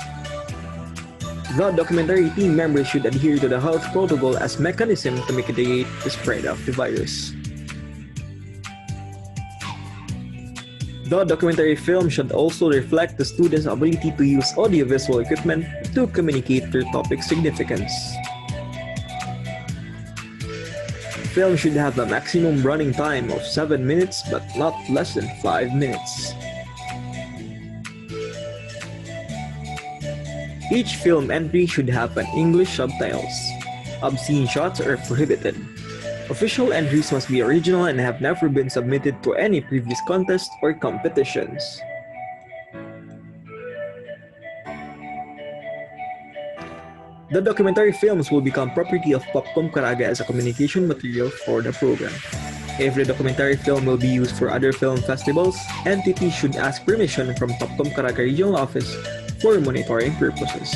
The documentary team members should adhere to the health protocol as mechanism to mitigate the spread of the virus. The documentary film should also reflect the students' ability to use audiovisual equipment to communicate their topic's significance. The film should have a maximum running time of 7 minutes but not less than 5 minutes. Each film entry should have an English subtitles. Obscene shots are prohibited. Official entries must be original and have never been submitted to any previous contest or competitions. The documentary films will become property of Popcom Caraga as a communication material for the program. If the documentary film will be used for other film festivals, entities should ask permission from Popcom Caraga Regional Office for monitoring purposes.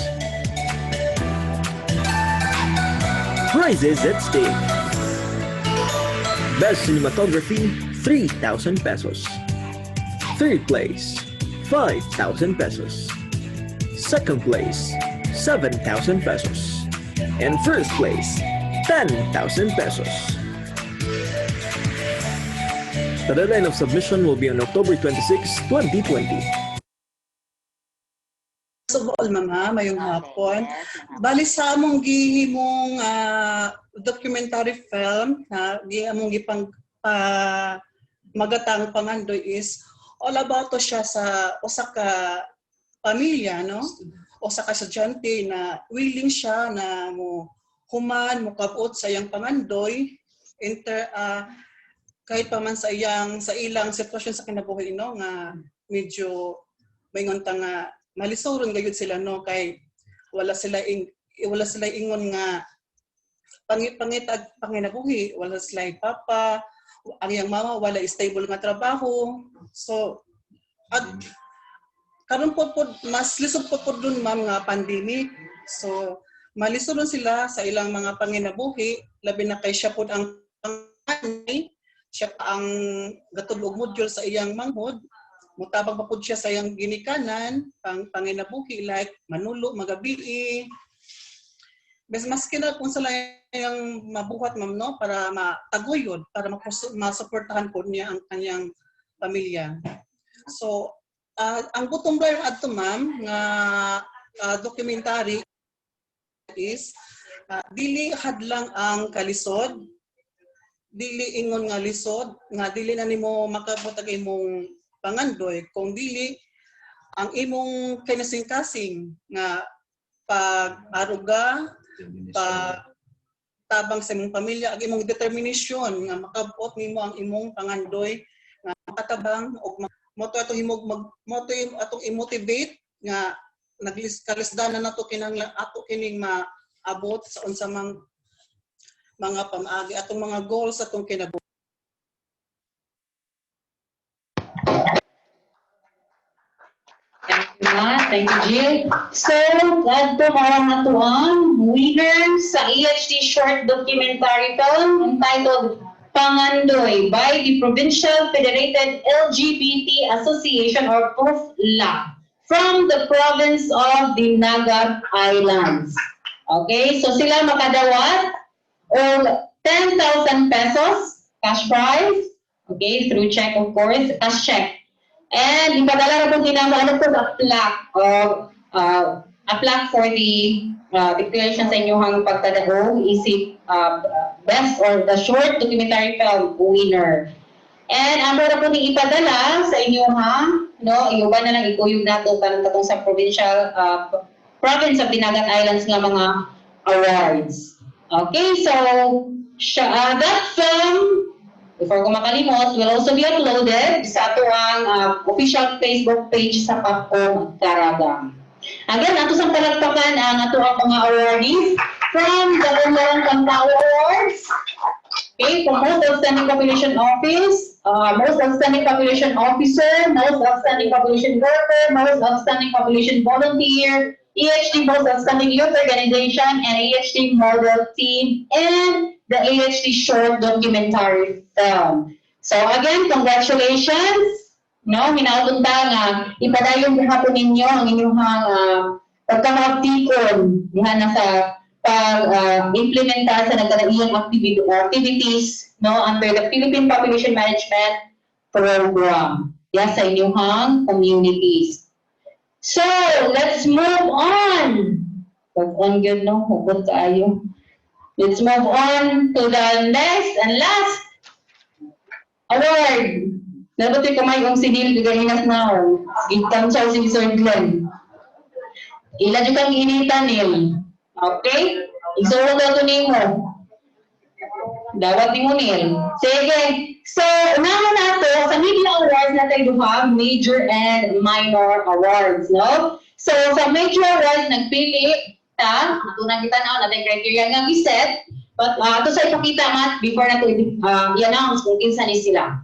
Prizes at stake. Best Cinematography, 3,000 pesos. Third place, 5,000 pesos. Second place, 7,000 pesos. And first place, 10,000 pesos. The deadline of submission will be on October 26, 2020. First of all, ma'am, mayong hapon. Bali sa among gihimong documentary film na among gipang magatang pangandoy is all about to siya sa usa ka pamilya, no? Usa ka estudyante na willing siya na mo human mo kabot sa iyang pangandoy kahit pa man sa ilang sitwasyon sa kinabuhi, no, nga medyo mayngon ta nga malisoron gayud sila, no, kay wala sila ingon nga pangitag panginabuhi, wala sila papa, ang iyang mama wala stable nga trabaho. So at karon po mas lisod po dun, ma'am, nga pandemic. So malisoron sila sa ilang mga panginabuhi, labi na kay siya po ang panganay, siya pa ang gatulog module sa iyang manghod. Mutabang pa po siya sa iyang ginikanan, panginabuhi, like manulo, magabi. Maski na kung sila yung mabuhat, ma'am, no, para mataguyod, para masuportahan po niya ang kanyang pamilya. So, ang butong line adto, ma'am, nga documentary is dili hadlang ang kalisod, dili ingon nga lisod, nga dili na nimo makabot ang imong pangandoy, kung dili ang imong kinasing-kasing nga pag-aruga, pag-tabang sa imong pamilya, ang imong determinasyon nga makabot nimo ang imong pangandoy nga makatabang og moto atong i-motivate nga nagkalisdanan nato kining maabot sa unsa mang mga pamaagi atong mga goals atong kinabuhi. Thank you, Jill. So, adto mao nga tuang winner sa EHD short documentary film entitled Pangandoy by the Provincial Federated LGBT Association or PROFLA from the province of the Naga Islands. Okay, so sila makadawat og 10,000 pesos cash prize, okay, through check, of course, cash check. And ipadala na po tinama po a plaque for the declaration sa inyong pagtadahong isip best or the short documentary film winner. And ang na po ni ipadala sa inyong no, iuban na lang ikuyog nato katong sa provincial province of the Nagat Islands nga mga awards. Okay, so that film, before ko makalimot, will also be uploaded sa atuang official Facebook page sa Papcom Caraga. Again, ato sa palagpakan ang atuang mga awardees from the Umang Kantao Awards. Okay, for Most Outstanding Population Office, Most Outstanding Population Officer, Most Outstanding Population Worker, Most Outstanding Population Volunteer, EHD Most Outstanding Youth Organization, and EHD Model Team, and the EHD Short Documentary Film. So again, congratulations. No, minaunta nga ipadayon gihapon ninyo ang inyong pagkamaptikon diha na sa pag-implementa sa nagkalaiyang activities, no, under the Philippine Population Management Program diha sa inyong communities. So, let's move on. Move on good, no? Hugot tayo. Let's move on to the next and last award. Nabuti kamay kong sinil kagalinas na ako. Itam siya si Sir Glenn. Ila dyan kang initan nil. Okay? Isurong na ito nimo. Dawat ni mo nil. Sige. So, unahan na ito, sa media awards natin do have major and minor awards, no? So, sa major awards, nagpili ta, ito na kita na, natin criteria nga giset, but ito sa ipakita, Matt, before na ito i-announce kung kinsa ni sila.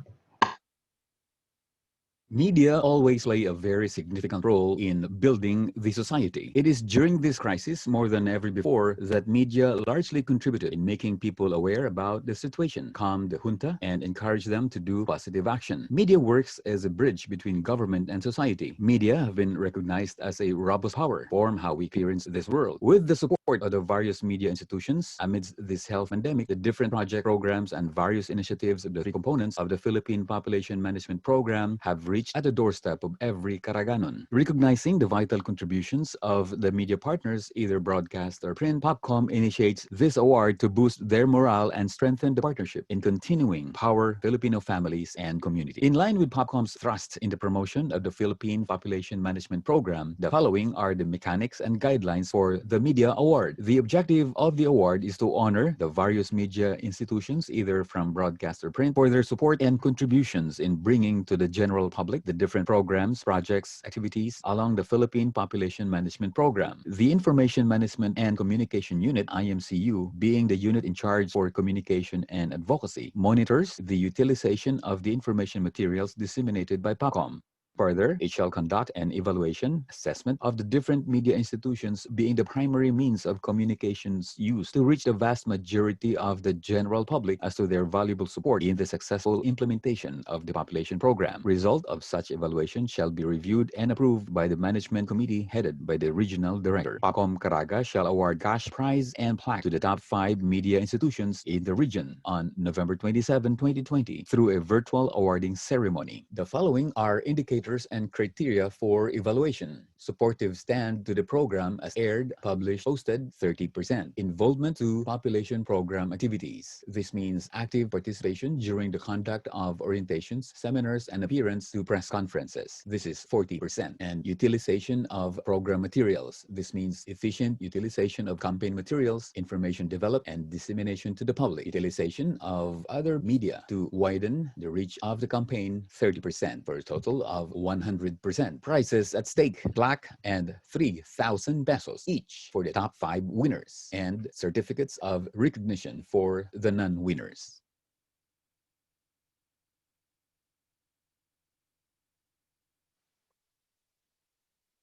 Media always play a very significant role in building the society. It is during this crisis, more than ever before, that media largely contributed in making people aware about the situation, calm the junta, and encourage them to do positive action. Media works as a bridge between government and society. Media have been recognized as a robust power, form how we experience this world. With the support of the various media institutions, amidst this health pandemic, the different project programs and various initiatives of the three components of the Philippine Population Management Program have reached at the doorstep of every Karaganon. Recognizing the vital contributions of the media partners, either broadcast or print, POPCOM initiates this award to boost their morale and strengthen the partnership in continuing power Filipino families and community. In line with POPCOM's thrust in the promotion of the Philippine Population Management Program, the following are the mechanics and guidelines for the Media Award. The objective of the award is to honor the various media institutions, either from broadcast or print, for their support and contributions in bringing to the general public the different programs, projects, activities along the Philippine Population Management Program. The Information Management and Communication Unit, IMCU, being the unit in charge for communication and advocacy, monitors the utilization of the information materials disseminated by POPCOM. Further, it shall conduct an evaluation, assessment of the different media institutions being the primary means of communications used to reach the vast majority of the general public as to their valuable support in the successful implementation of the population program. Result of such evaluation shall be reviewed and approved by the management committee headed by the regional director. POPCOM Caraga shall award cash prize and plaque to the top 5 media institutions in the region on November 27, 2020 through a virtual awarding ceremony. The following are indicators and criteria for evaluation. Supportive stand to the program as aired, published, posted, 30%. Involvement to population program activities. This means active participation during the conduct of orientations, seminars, and appearance to press conferences. This is 40%. And utilization of program materials. This means efficient utilization of campaign materials, information developed and dissemination to the public. Utilization of other media to widen the reach of the campaign, 30%, for a total of 100%. Prizes at stake, plaque and 3,000 pesos each for the top 5 winners, and certificates of recognition for the non-winners.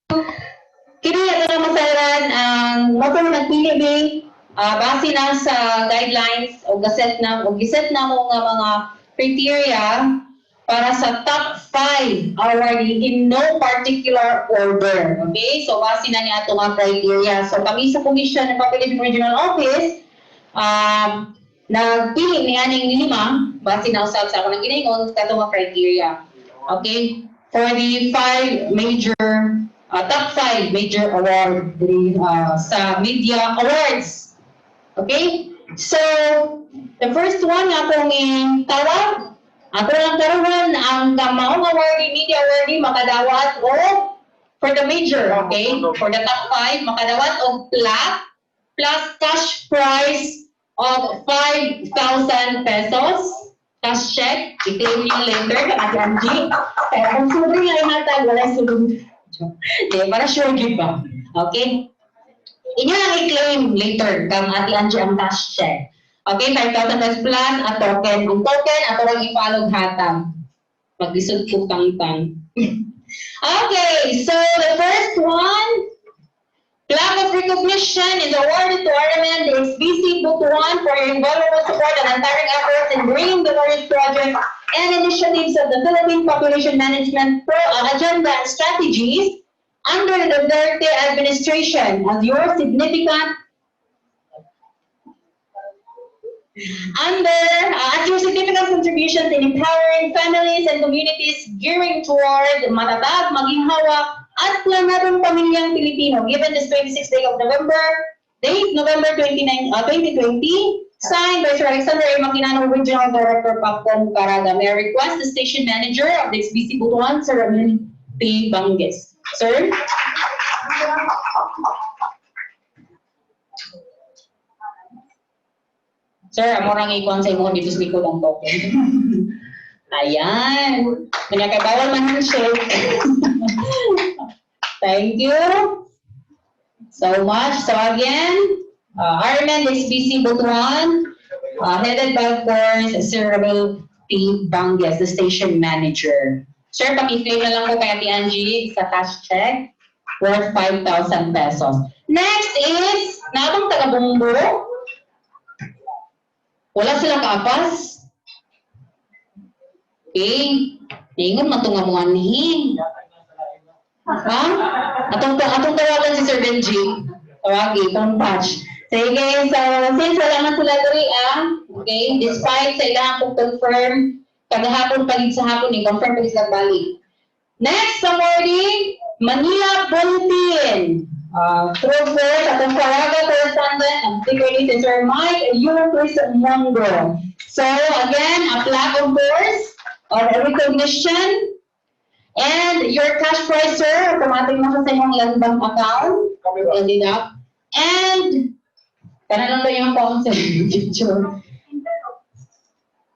Kini ato na masaran ang motor nagpili bi base na sa guidelines o giset na mo nga mga criteria para sa top 5 awardee in no particular order. Okay? So base na ni ato nga criteria. So kami sa Commission ng Population Regional Office nagpili ni aning 5 base na usab sa ako nang giningon kato nga criteria. Okay? For the 5 major top 5 major award sa media awards. Okay? So, the first one nga akong tawag, ako lang karoon ang maong awardee, media awardee, makadawat o for the major, okay? For the top 5, makadawat o plaque plus cash prize of 5,000 pesos. Cash check, i-claim niyo later, Ate Angie. Pero kung sulit nga inatag, wala sulit. Para sure give ba? Okay? Inyo lang i-claim later kang Ate Angie ang cash check. Okay, 5,000 pesos plus a token. Ang token, ato lang i-follow hatang. Pag-isod ko tang-tang. Okay, so the first one, plaque of recognition is awarded to RMN, the XBC Butuan for your invaluable support and untiring efforts in bringing the various projects and initiatives of the Philippine Population Management Agenda and strategies under the Duterte administration as your significant contributions in empowering families and communities gearing toward matatag, maginhawa, at planadong pamilyang Pilipino. Given this 26th day of November, date November 29, 2020, signed by Sir Alexander A. Maquinano, Regional Director, POPCOM Caraga. May I request the station manager of the XBC Butuan, Sir Ramil P. Banges. Sir? Sir, amo nang ikon sa imo dito sa likod ang token. Ayan. Pinakabawal man handshake. Thank you so much. So again, RMN XBC Butuan, headed by, of course, Sir Ramil P. Banges, the station manager. Sir, paki-claim na lang po kay Ate Angie sa cash check worth 5,000 pesos. Next is, nabang taga-bumbo. Wala silang kaapas. Okay. Ingat matunga mo anhin. Ha? Atong tawagan si Sir Benji. Tawagi, kung touch. Sige, so since wala man sila diri okay, despite sa ilang kong confirm, kagahapon pagid sa hapon, i-confirm pagid sa balik. Next, awarding, Manila Bulletin. Through first, atong tawagan correspondent, ang secretary si Sir Mike, Chris Mondo. So again, a plaque of course, or a recognition, and your cash prize, sir, automatic na sa inyong land bank account. Ended up. And, kana lang yung account sa picture.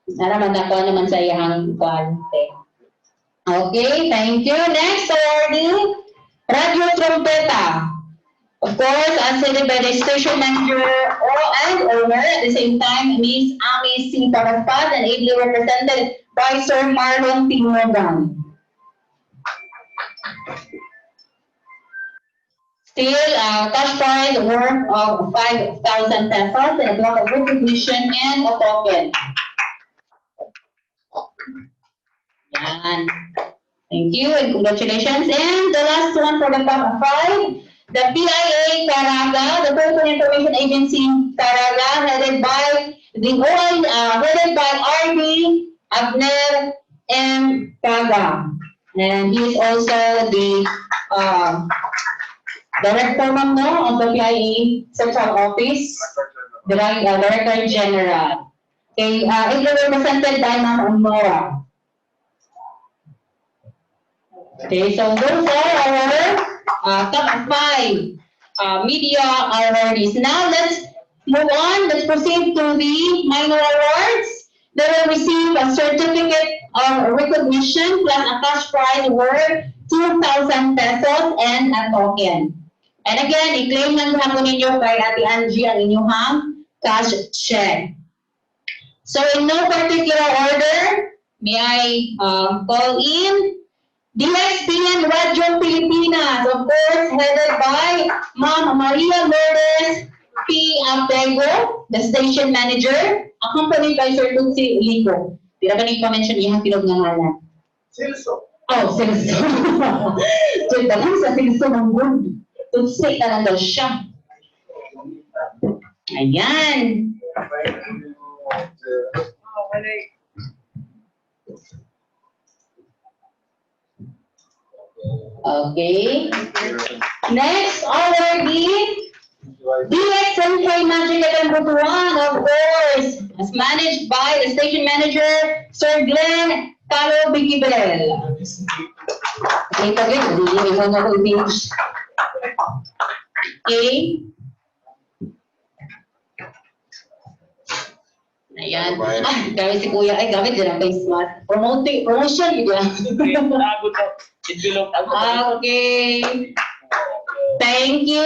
Naraman ako naman sa iyang kwante. Okay, thank you. Next awardee, Radio Trompeta. Of course, as stated by the station manager and owner, at the same time, Ms. Ami C. Tarapad, and ably represented by Sir Marlon Timogan. Still, cash prize worth of 5,000 pesos and a block of recognition and a token. Yan. Thank you and congratulations. And the last one for the top 5, the PIA Caraga, the Philippine Information Agency Caraga, headed by RD Abner M. Caraga. And he is also the Director of the PIA Central Office, Director General. Okay, it will be represented by Ma'am Nora. Okay, so those are our top 5 media awardees. Now let's move on. Let's proceed to the minor awards. They will receive a certificate of recognition plus a cash prize worth 2,000 pesos and a token. And again, i-claim lang hapon ninyo kay Ate Angie ang inyong cash check. So in no particular order, may I call in DXPN Radio Pilipinas, of course, headed by Ma'am Maria Lourdes P. Apego, the station manager, accompanied by Sir Tutsi Lico. Tira ba nang-mention iyang tinog ng ngalan? Silso. Oh, Silso. So, dalang sa Silso ng good. Tutsi talaga siya. Ayan. Okay. Next, awardee, DXMK Magic number 1, of course, as managed by the station manager, Sir Glenn Calo Bigibel. Okay, pagay, hindi mo na finish. Okay. Ayan. Gamit si Kuya. Ay, gamit din ang face mask. Promotion, yun lang. Okay. Thank you.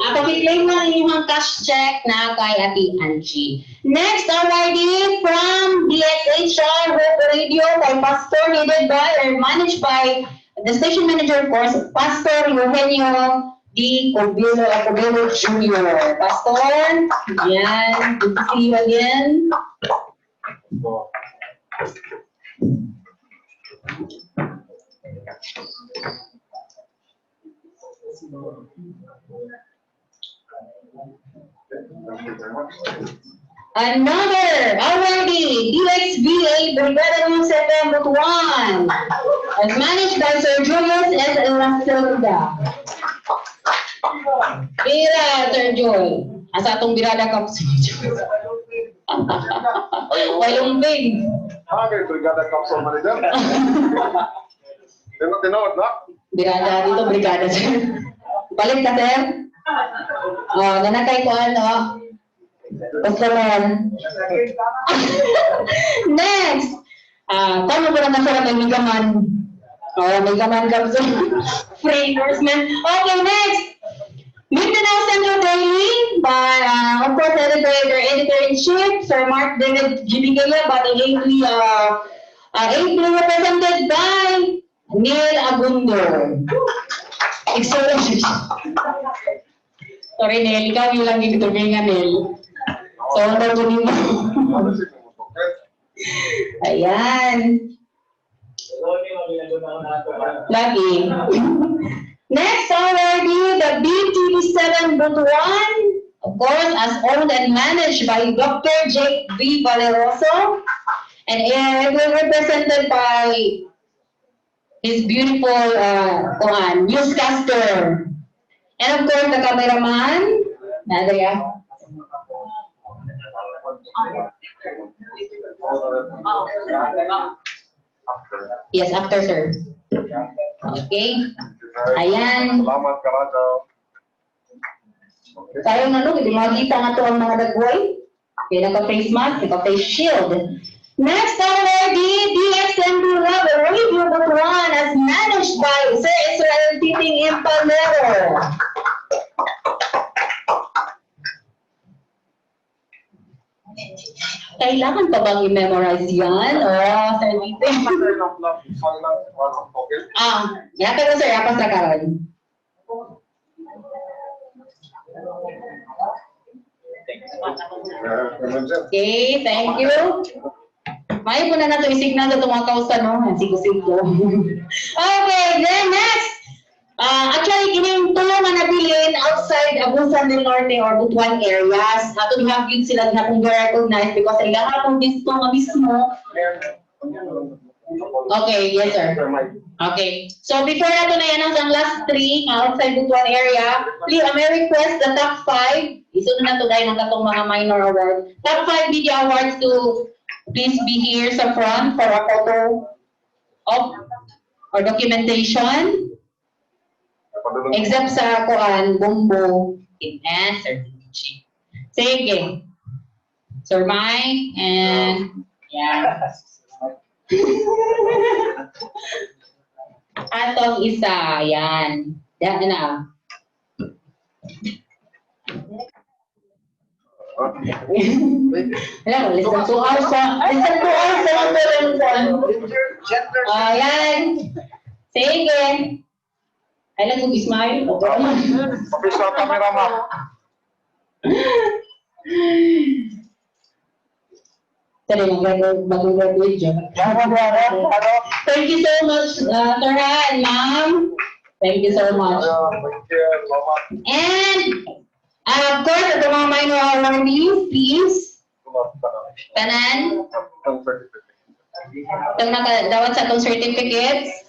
Pag-claim na yung cash check na kay Ate Angie. Next, awardee from DXHR Web Radio by Pastor, headed by or managed by the station manager, of course, Pastor Eugenio D. Cobelo Jr. Pastor, yan. Good to see you again. Another awardee, DXVA Brigada ng September 1, as managed by Sir Julius S. Lasilda. Bira, Sir Joel. Asa atong birada ka po, Sir Joel. Walumbing. Okay, Brigada Capsule Manager. Tinawag na? Brigada dito, brigada, sir. Balik ka, sir. Nanakay ko ano. Customer. Next. Tama ko na sa may Migaman. Migaman Capsule. Free endorsement. Okay, next. Mindanao Central Daily by, of course, editor-in-chief, Sir Mark David Gibigaya, but lately Ably represented by Neil Agundo. Excellent. Sorry, Neil. Ikaw yung lang yung tumingan, Neil. So, ano tuloy mo? Ayan. Lagi. Next, already, the B27 Butuan, of course, as owned and managed by Dr. Jake V. Valeroso, and it will represented by his beautiful newscaster. And of course, the cameraman, Nadia. Yes, after, sir. Okay. Ayan. Salamat, Karajo. Tayo na no, hindi makikita nga to ang mga dagway. Okay, naka-face mask, naka-face shield. Next already, DXMB level review Butuan as managed by Sir Israel Titing Impalero. Kailangan pa bang i-memorize yan? Sir Titing. Yata ko sir, yapas na karon. Okay, thank you. May po na nato i-signal sa mga kausa, no? Sigo-sigo. Okay, then next. Actually, kining tulong na nabilin outside Agusan del Norte or Butuan areas. Ato diha gyud sila na kung recognize because sila hapon dito nga mismo. Okay, yes sir. Okay. So before nato na yan ang last 3 outside Butuan area, please may request the top 5. Isunod na to dahil ng katong mga minor award. Top 5 video awards to please be here sa front for a photo of or documentation. Except sa kuan, Bumbo, and Sir G. Sige. Sir Mike, and yeah. Atong isa, yan. Yan na. Listen to us sa ayan. Sige. Ay lang kung ismail. Official cameraman. Mag-graduate dyan. Thank you so much, Sir and Ma'am. Thank you so much. And, of course, ito mga minor awardees, please. Tanan. Itong nakadawat sa itong certificates.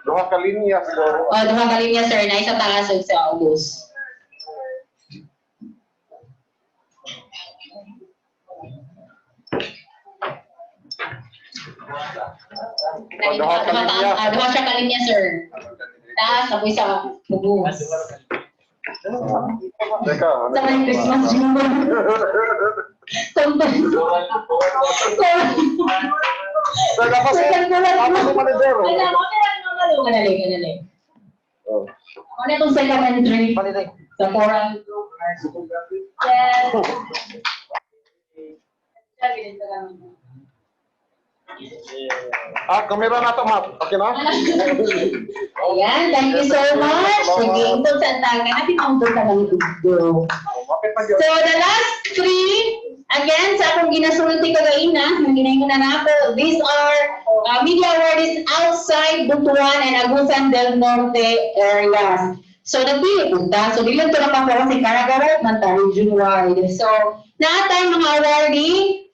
Duha ka linya, sir. Duha ka linya, sir, na isa taas sa August. Duha siya ka linya, sir. Taas, ako isa bubuhas. Teka, sa may Christmas jumbo. Sometimes. Kanali. Ano itong second entry sa foreign group? Yes. Kamera na to, ma'am. Okay na? Ayan, thank you so much. Sige, ito sa taga. Natin ang ito sa mga video. So, the last 3, again, sa akong ginasulti kagaina, ginayin na ako, these are media awards outside Butuan and Agusan del Norte areas. So, nagpili punta. So, bilang ito lang ako si Karagarat, Manta, region-wide. So, naatay mga awardee.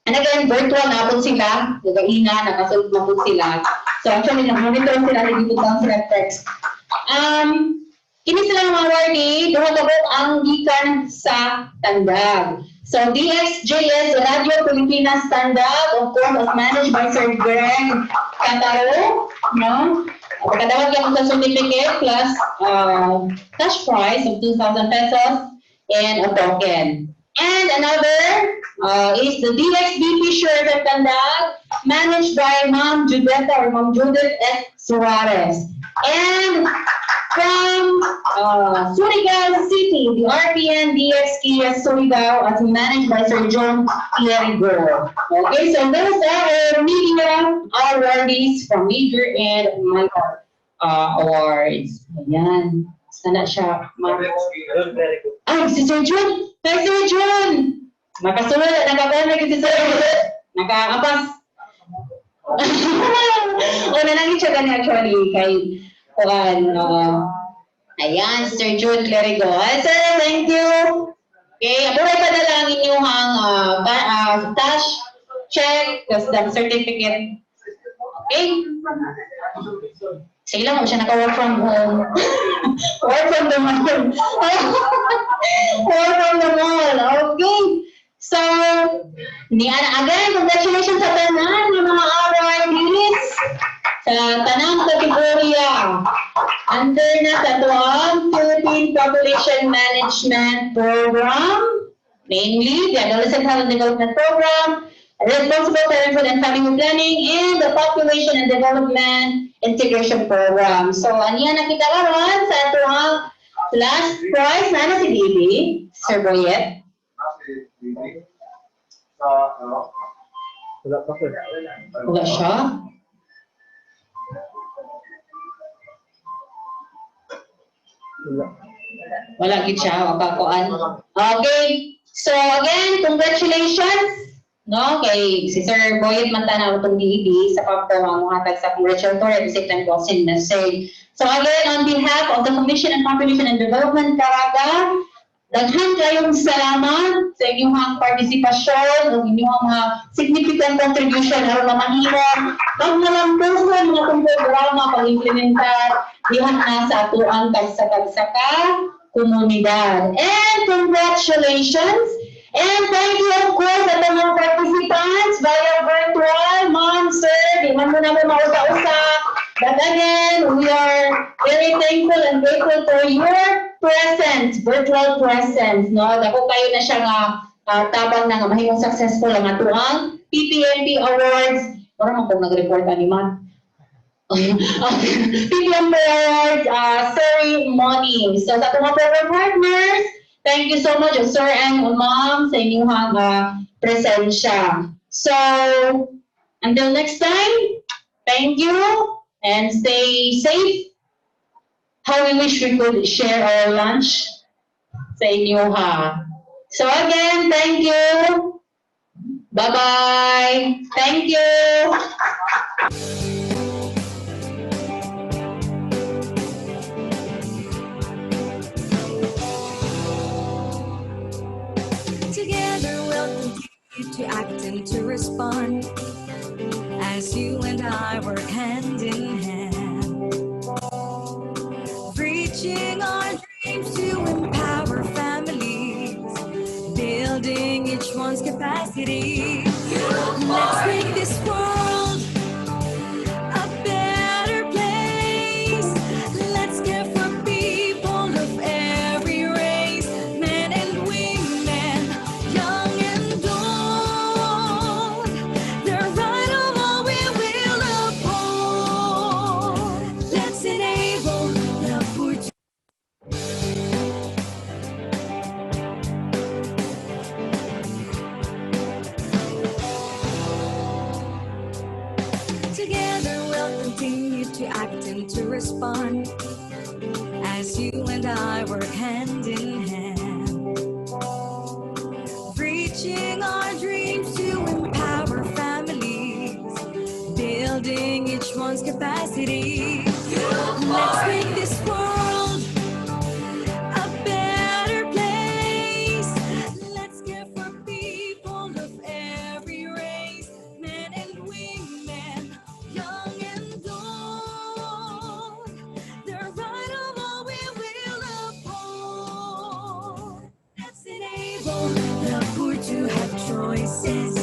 And again, virtual na po sila, nagaina, nakasulot na po sila. So actually, nag-monitor sila, nagibutang sila text. Kini sila ng mga awardee, duha-gabot ang gikan sa Tandag. So DXJS Radio Pilipinas Tandag, of course, was managed by Sir Greg Cataro, no? Pagkadawag yung sa certificate plus cash prize of 2,000 pesos and a token. And another is the DXBP shirt at Tandag, managed by Ma'am Judith S. Suarez. And from Surigao City, Planning, the RPN DXKS Surigao as managed by Sir John Pierre. Okay, so those are our media awardees from major and minor awards. Ayan. Sana siya. Ay, si Sir John! Hi, Sir John! Nakasunod, nakakonag si Sir John. Nakaapas. O, nanangin siya gani actually kay ayan, Sir Jude Clerigo. Sir, thank you. Okay, abuhay pa na lang inyong cash check, tapos the certificate. Okay? Sige lang, siya naka-work from home. Work from the mall. Work from the mall. Okay. So, again, congratulations sa tanan ng mga award winners sa tanang kategorya. Under na sa tuwang Philippine Population Management Program, namely the Adolescent Health and Development Program, Responsible Parenthood and Family Planning, and the Population and Development Integration Program. So, aniya na kita karon sa tuwang last prize na si Bibi, Sir Boyet. Wala siya? Wala gid siya, makakuan. Okay. So again, congratulations. No, kay si Sir Boyet Mantanaw itong DED sa pagpawang hatag sa congratulatory at the same time closing message. So again, on behalf of the Commission on Population and Development Caraga, daghan kayong salamat sa inyong partisipasyon, ang inyong mga significant contribution aron mamahimong pagnalampusan mga programa pag-implementar dihan na sa atuang kagsaka komunidad. And congratulations! And thank you, of course, sa mga participants via virtual. Ma'am, sir, di man mo namin mausa-usa. But again, we are very thankful and grateful for your presence, virtual presence. No? Dako kayo na siya nga tabang na nga mahimong successful ang atuang PPMP Awards. Para man kung nag-report ni man. PPMP Awards ceremony. So sa mga program partners, thank you so much, Sir and Ma'am, sa inyong presensya. So, until next time, thank you and stay safe. How we wish we could share our lunch sa inyo So again, thank you. Bye-bye. Thank you. Together we'll continue to act and to respond as you and I work hand in hand, reaching our dreams to empower families, building each one's capacity. Let's make this world a better place. Let's care for people of every race, men and women, young and old. The right of all we will uphold. Let's enable the poor to together we'll continue to act and to respond as you and I work hand in hand, reaching our dreams to empower families, building each one's capacity. Let's make this world a better place. Let's care for people of every race, men and women, young and old. The right of all we will uphold. Let's enable the poor to have choices,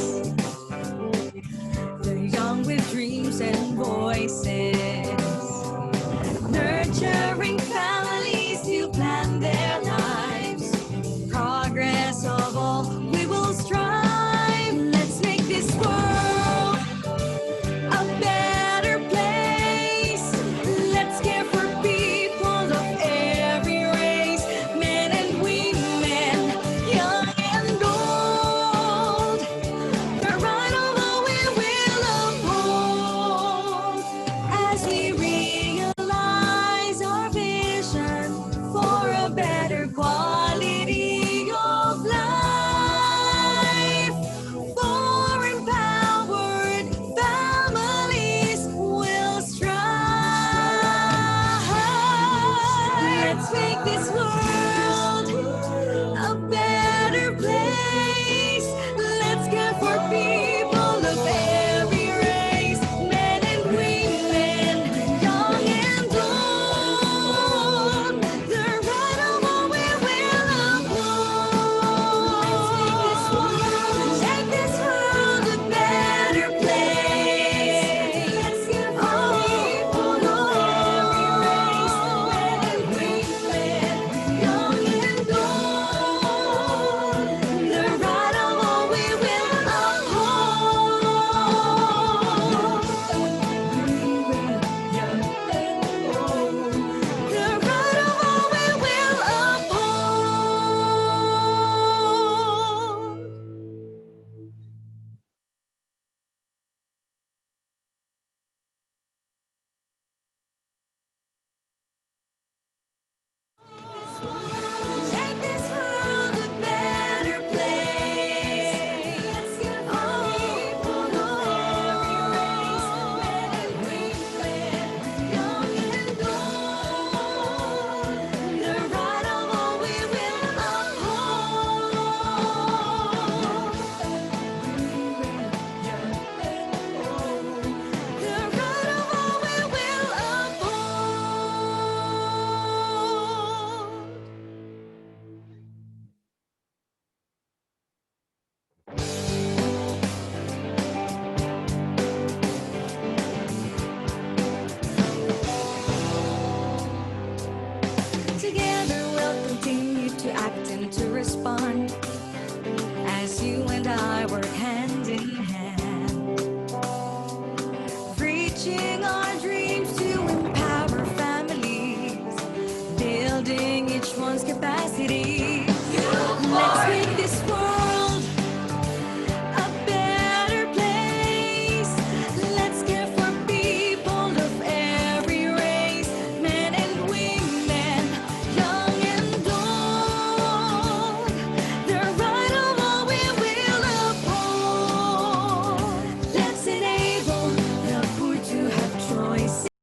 the young with dreams and voices, nurturing families to plan their lives. Progress of all, we will strive. Let's make this world a better place. Let's care for people of every race, men and women. respond as you and I work hand